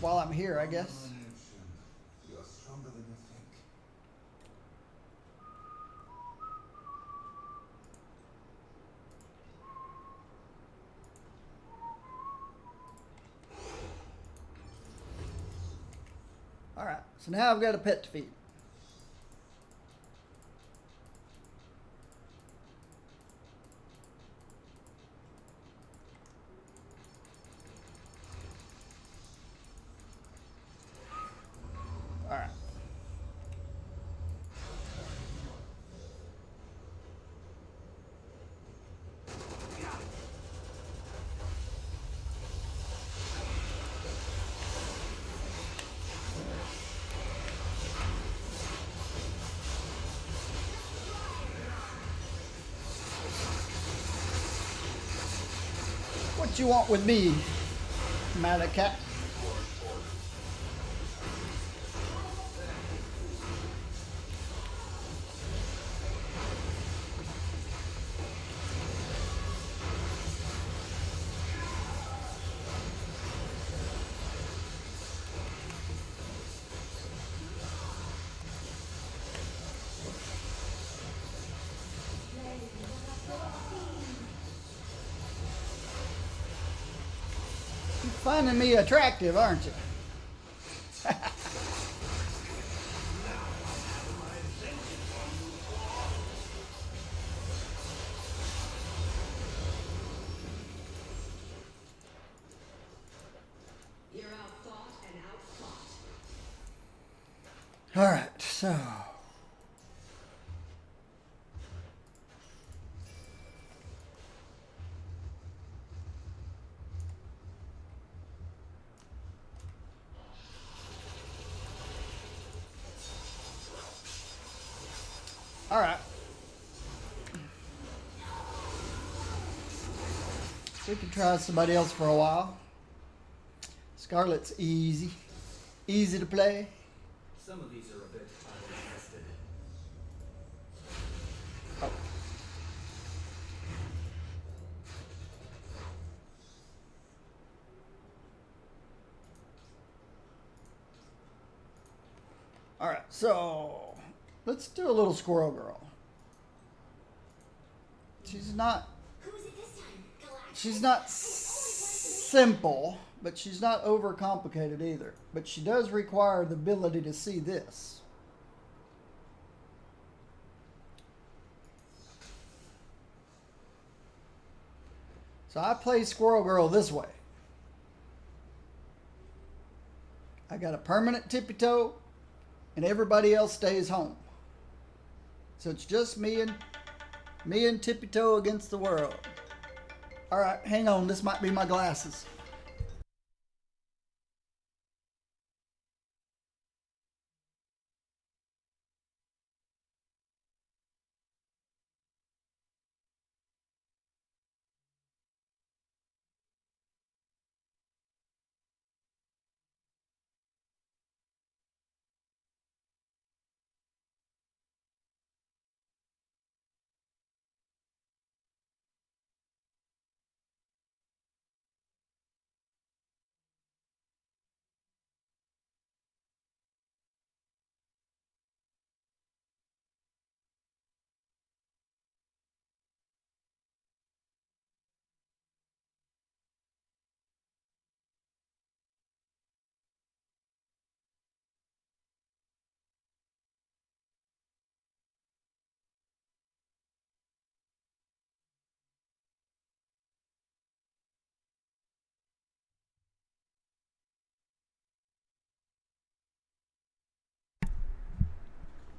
While I'm here, I guess. You're stronger than you think. Alright, so now I've got a pet to feed. Alright. What you want with me, Malacat? You're finding me attractive, aren't you? You're outthought and outfought. Alright, so. Alright. We can try somebody else for a while. Scarlet's easy. Easy to play. Some of these are a bit untested. Oh. Alright, so let's do a little squirrel girl. She's not Who's it this time? Galactic? she's not simple, but she's not overcomplicated either. But she does require the ability to see this. So I play Squirrel Girl this way. I got a permanent tippy toe, and everybody else stays home. So it's just me and tippy toe against the world. All right, hang on. This might be my glasses.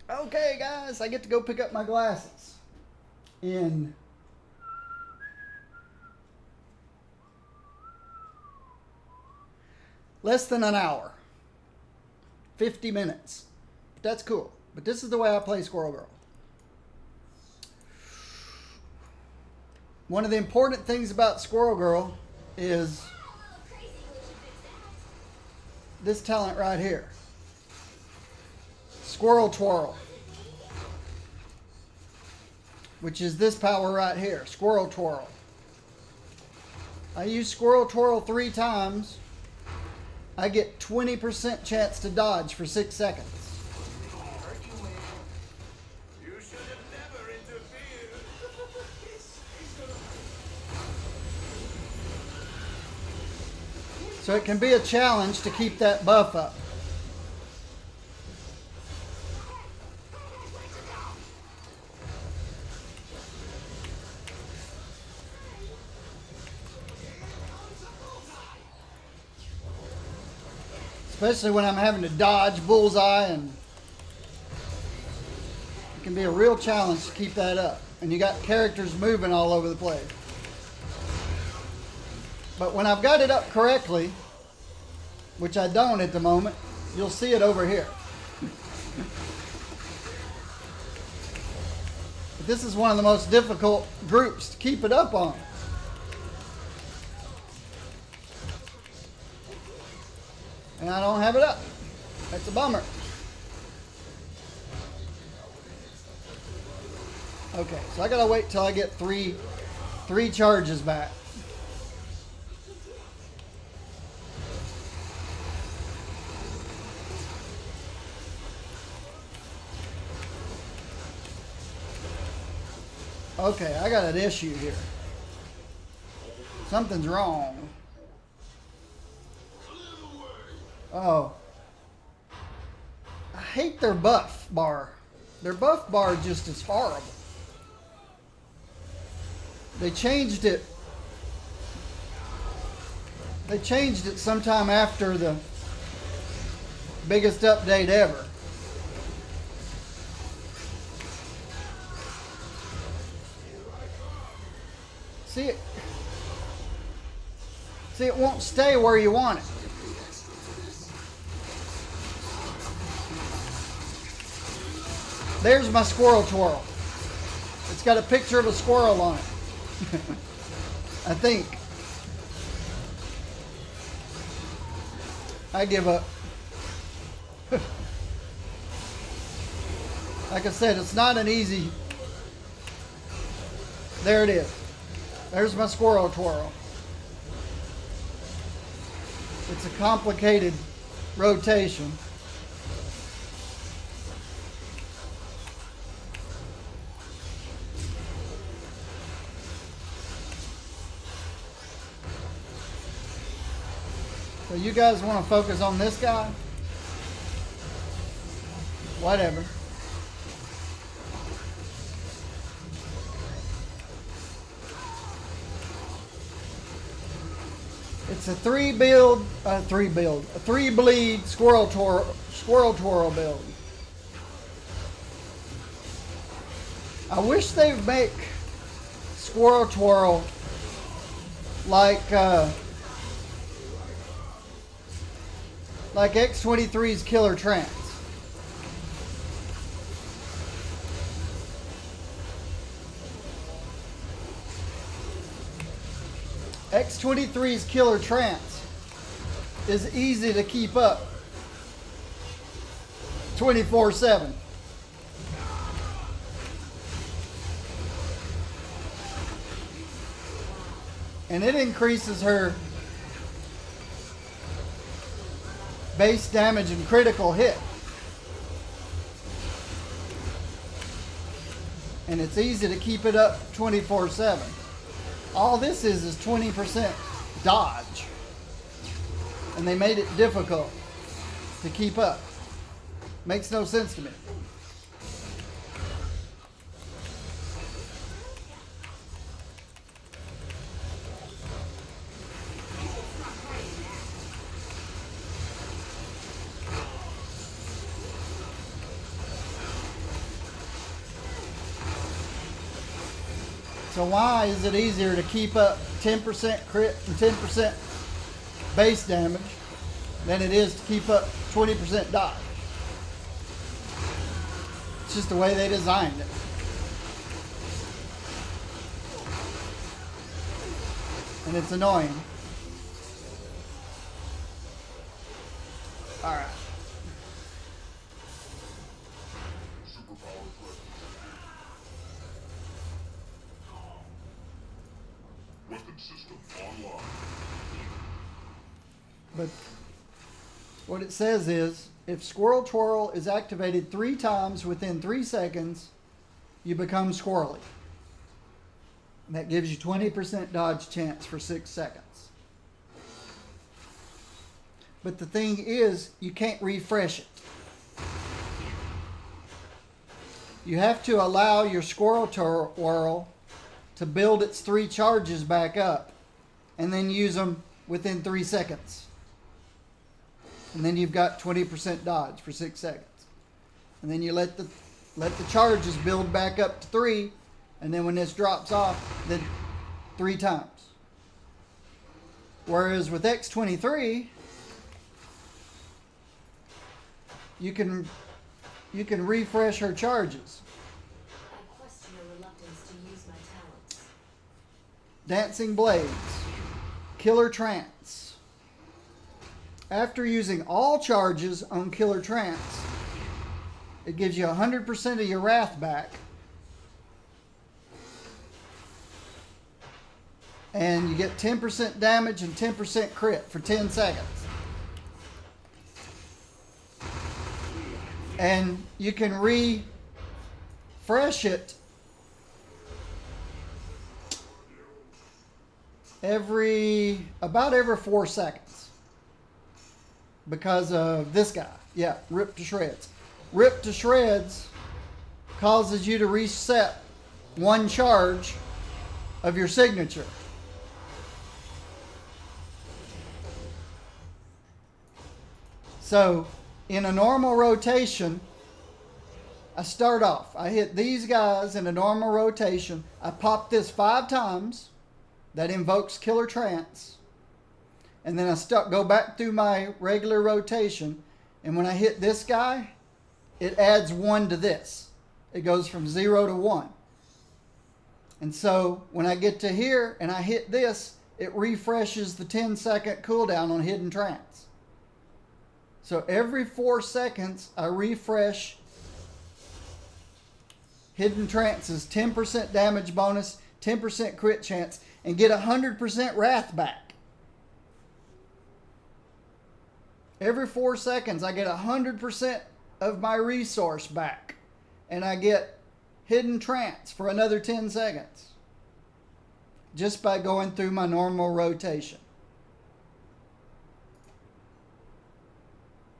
Okay, guys, I get to go pick up my glasses in less than an hour, 50 minutes. But that's cool. But this is the way I play Squirrel Girl. One of the important things about Squirrel Girl is this talent right here. Squirrel Twirl. which is this power right here, Squirrel Twirl. I use Squirrel Twirl 3 times. I get 20% chance to dodge for 6 seconds. You should have never interfered. So it can be a challenge to keep that buff up. Especially when I'm having to dodge bullseye, and it can be a real challenge to keep that up. And you got characters moving all over the place. But when I've got it up correctly, which I don't at the moment, you'll see it over here. But this is one of the most difficult groups to keep it up on. And I don't have it up. That's a bummer. Okay, so I gotta wait till I get three charges back. Okay, I got an issue here. Something's wrong. Oh. I hate their buff bar. Their buff bar just is horrible. They changed it. They changed it sometime after the biggest update ever. See, it won't stay where you want it. There's my Squirrel Twirl. It's got a picture of a squirrel on it. I think. I give up. Like I said, it's not an easy... There it is. There's my Squirrel Twirl. It's a complicated rotation. So you guys want to focus on this guy? Whatever. It's a three bleed Squirrel Twirl build. I wish they'd make Squirrel Twirl like X-23's Killer Trance. X-23's Killer Trance is easy to keep up 24/7. And it increases her base damage and critical hit. And it's easy to keep it up 24/7. All this is 20% dodge. And they made it difficult to keep up. Makes no sense to me. So why is it easier to keep up 10% crit and 10% base damage than it is to keep up 20% dodge? It's just the way they designed it. And it's annoying. Alright. But what it says is, if Squirrel Twirl is activated 3 times within 3 seconds, you become squirrely. And that gives you 20% dodge chance for 6 seconds. But the thing is, you can't refresh it. You have to allow your Squirrel Twirl to build its 3 charges back up and then use them within 3 seconds. And then you've got 20% dodge for 6 seconds. And then you let the charges build back up to 3, and then when this drops off, then 3 times. Whereas with X23, you can refresh her charges. I question your reluctance to use my talents. Dancing Blades, Killer Trance. After using all charges on Killer Trance, it gives you 100% of your wrath back. And you get 10% damage and 10% crit for 10 seconds. And you can refresh it about every 4 seconds because of this guy. Yeah, Rip to Shreds. Rip to Shreds causes you to reset 1 charge of your signature. So in a normal rotation, I start off. I hit these guys in a normal rotation. I pop this 5 times. That invokes Killer Trance. And then I go back through my regular rotation. And when I hit this guy, it adds 1 to this. It goes from 0 to 1. And so when I get to here and I hit this, it refreshes the 10-second cooldown on Hidden Trance. So every 4 seconds, I refresh Hidden Trance's 10% damage bonus, 10% crit chance, and get 100% wrath back. Every 4 seconds, I get 100% of my resource back. And I get Hidden Trance for another 10 seconds. Just by going through my normal rotation.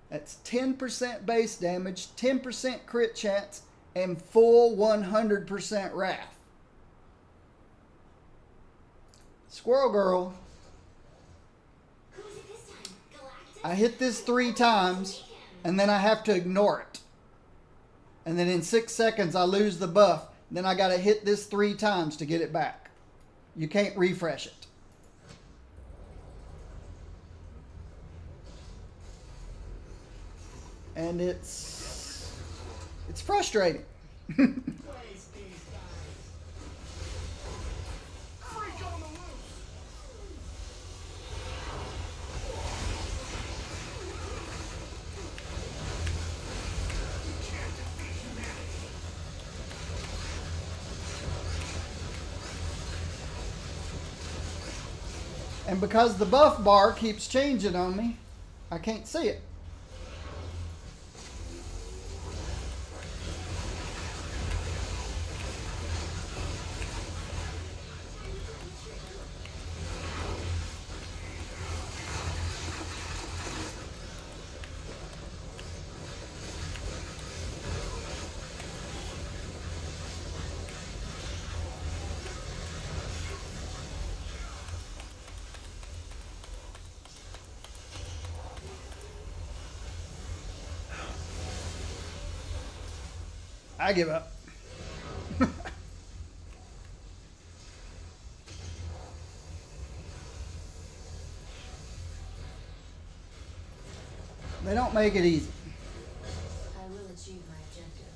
That's 10% base damage, 10% crit chance, and full 100% wrath. Squirrel Girl, I hit this 3 times, and then I have to ignore it. And then in 6 seconds, I lose the buff. Then I got to hit this 3 times to get it back. You can't refresh it. And it's frustrating. And because the buff bar keeps changing on me, I can't see it. I give up. They don't make it easy. I will achieve my objective.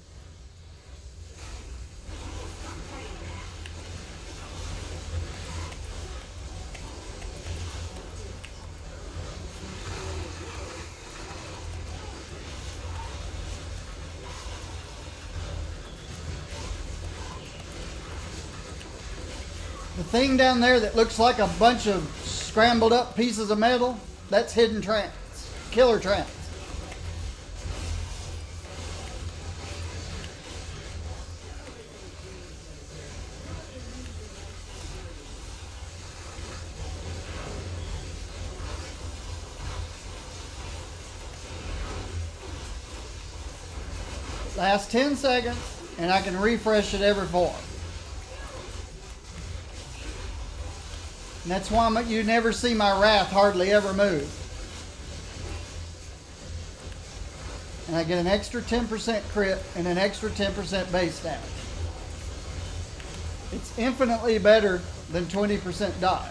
The thing down there that looks like a bunch of scrambled up pieces of metal, that's hidden trance. Killer trance. Last 10 seconds, and I can refresh it every 4. And that's why you never see my wrath hardly ever move. And I get an extra 10% crit and an extra 10% base damage. It's infinitely better than 20% dodge.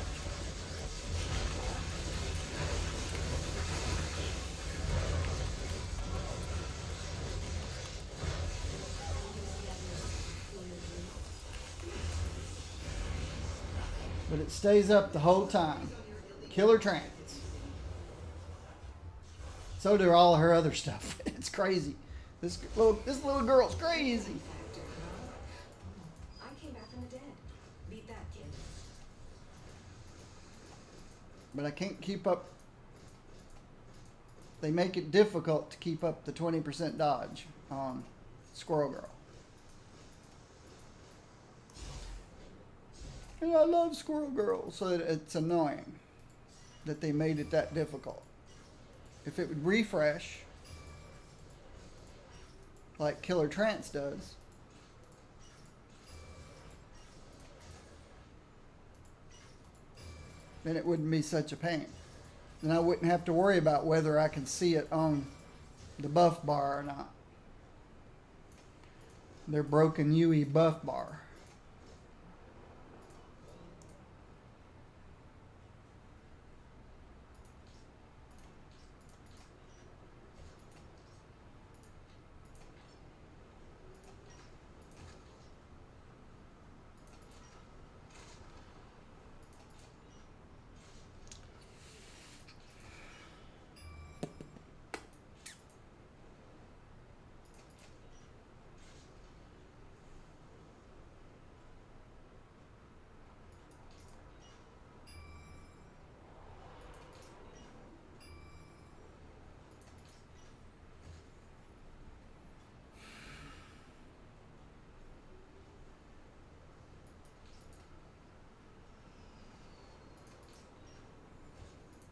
But it stays up the whole time. Killer trance. So do all her other stuff. It's crazy. This little girl's crazy. I came back from the dead. Beat that kid. But I can't keep up. They make it difficult to keep up the 20% dodge on Squirrel Girl. And I love Squirrel Girl, so it's annoying that they made it that difficult. If it would refresh, like Killer Trance does, then it wouldn't be such a pain. Then I wouldn't have to worry about whether I can see it on the buff bar or not. Their broken UE buff bar.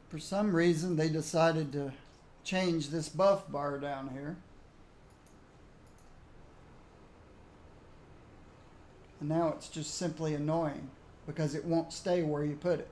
For some reason, they decided to change this buff bar down here. And now it's just simply annoying because it won't stay where you put it.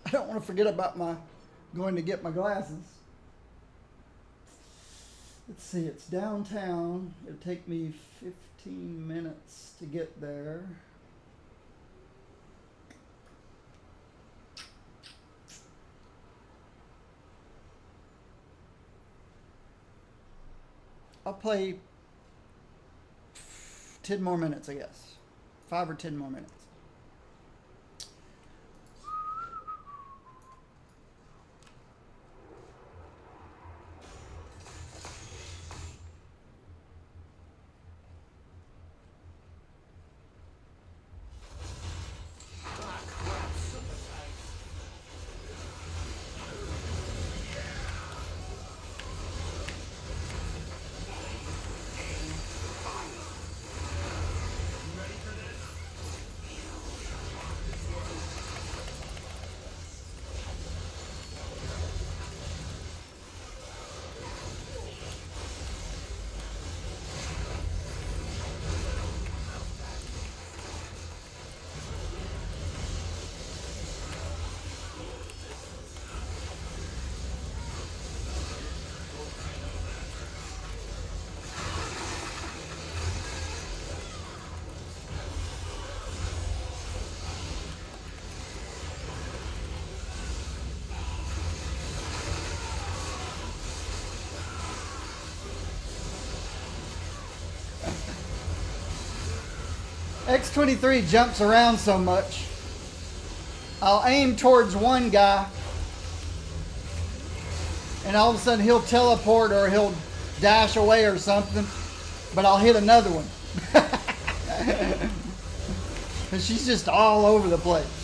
I don't want to forget about my going to get my glasses. Let's see, it's downtown. It'll take me 15 minutes to get there. I'll play 10 more minutes, I guess. 5 or 10 more minutes. X-23 jumps around so much. I'll aim towards one guy, and all of a sudden he'll teleport or he'll dash away or something, but I'll hit another one. And she's just all over the place.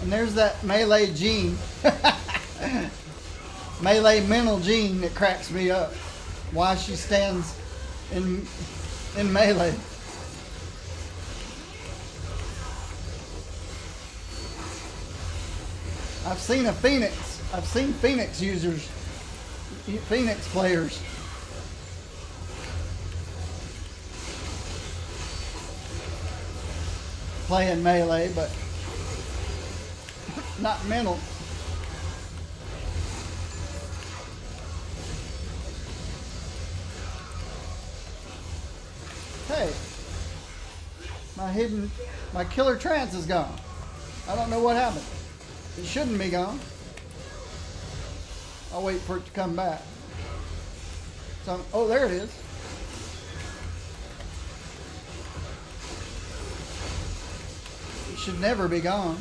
And there's that melee gene, melee mental gene that cracks me up. Why she stands in melee. I've seen a Phoenix. I've seen Phoenix users, Phoenix players. Playing melee, but not mental. Hey, my killer trance is gone. I don't know what happened. It shouldn't be gone. I'll wait for it to come back. So, oh, there it is. It should never be gone.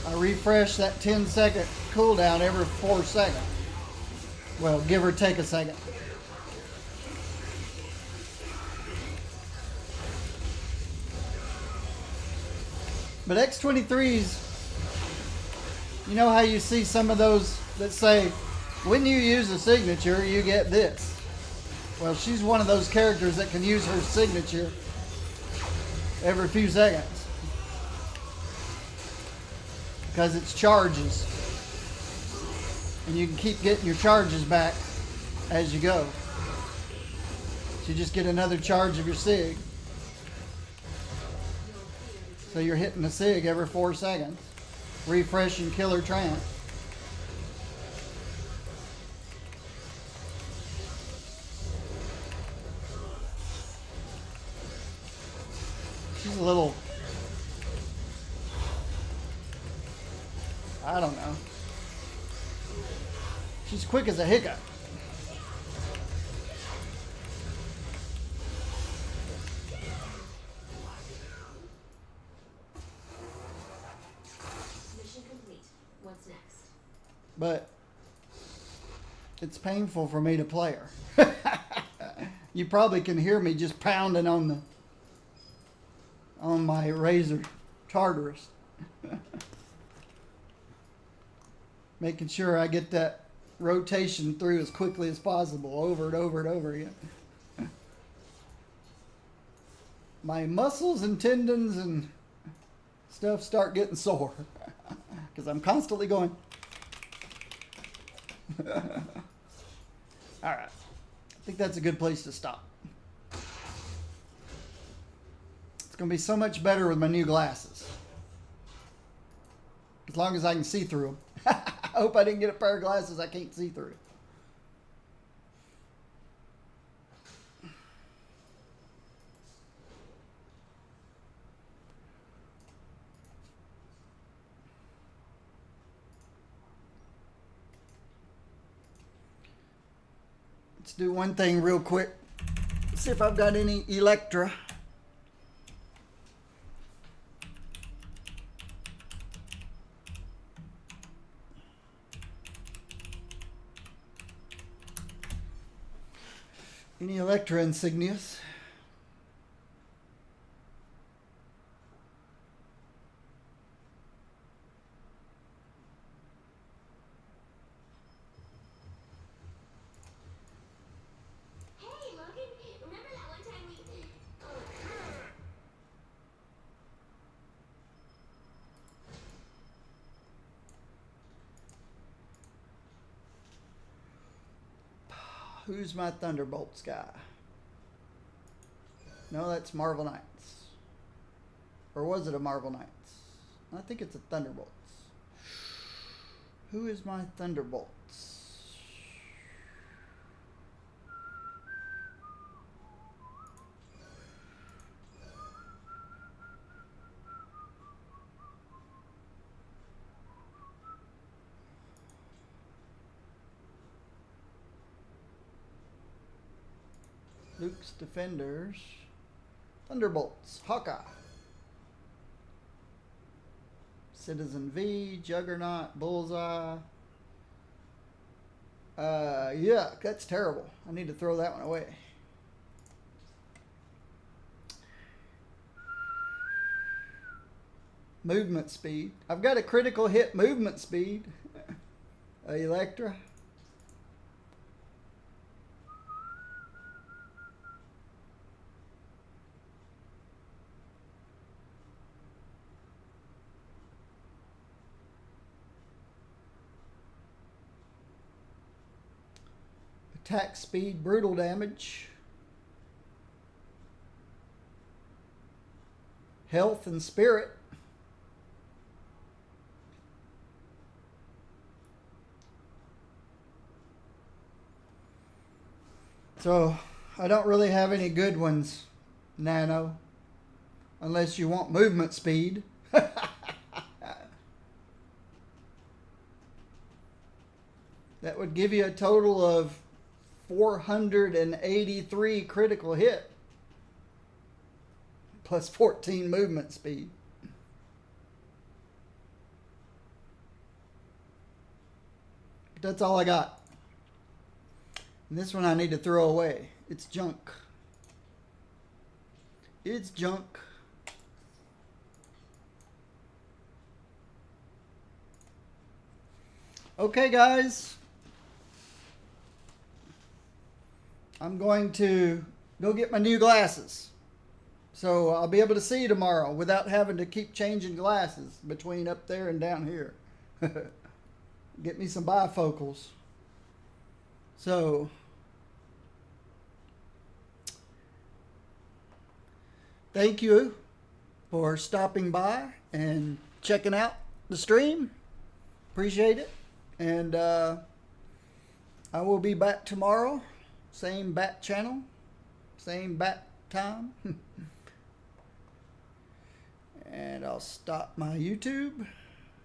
I refresh that 10-second cooldown every 4 seconds. Well, give or take a second. But X-23s, you know how you see some of those that say, when you use a signature, you get this. Well, she's one of those characters that can use her signature every few seconds. Because it's charges. And you can keep getting your charges back as you go. So you just get another charge of your SIG. So you're hitting the SIG every 4 seconds. Refreshing killer trance. She's a little, I don't know. She's quick as a hiccup. Mission complete. What's next? But it's painful for me to play her. You probably can hear me just pounding on my Razor Tartarus. Making sure I get that rotation through as quickly as possible, over and over and over again. My muscles and tendons and stuff start getting sore because I'm constantly going. All right, I think that's a good place to stop. It's going to be so much better with my new glasses, as long as I can see through them. I hope I didn't get a pair of glasses I can't see through. Let's do one thing real quick. See if I've got any Electra. Any Electra insignias? Hey, Logan, remember that one time we... Who's my Thunderbolts guy? No, that's Marvel Knights. Or was it a Marvel Knights? I think it's a Thunderbolts. Who is my Thunderbolts? Luke's Defenders. Thunderbolts. Hawkeye. Citizen V. Juggernaut. Bullseye. Yeah, that's terrible. I need to throw that one away. Movement speed. I've got a critical hit movement speed. Electra. Attack speed, brutal damage. Health and spirit. So, I don't really have any good ones, Nano. Unless you want movement speed. That would give you a total of 483 critical hit. Plus 14 movement speed. But that's all I got. And this one I need to throw away. It's junk. It's junk. Okay, guys. I'm going to go get my new glasses. So I'll be able to see tomorrow without having to keep changing glasses between up there and down here. Get me some bifocals. So, thank you for stopping by and checking out the stream. Appreciate it. And I will be back tomorrow. Same bat channel. Same bat time. And I'll stop my YouTube.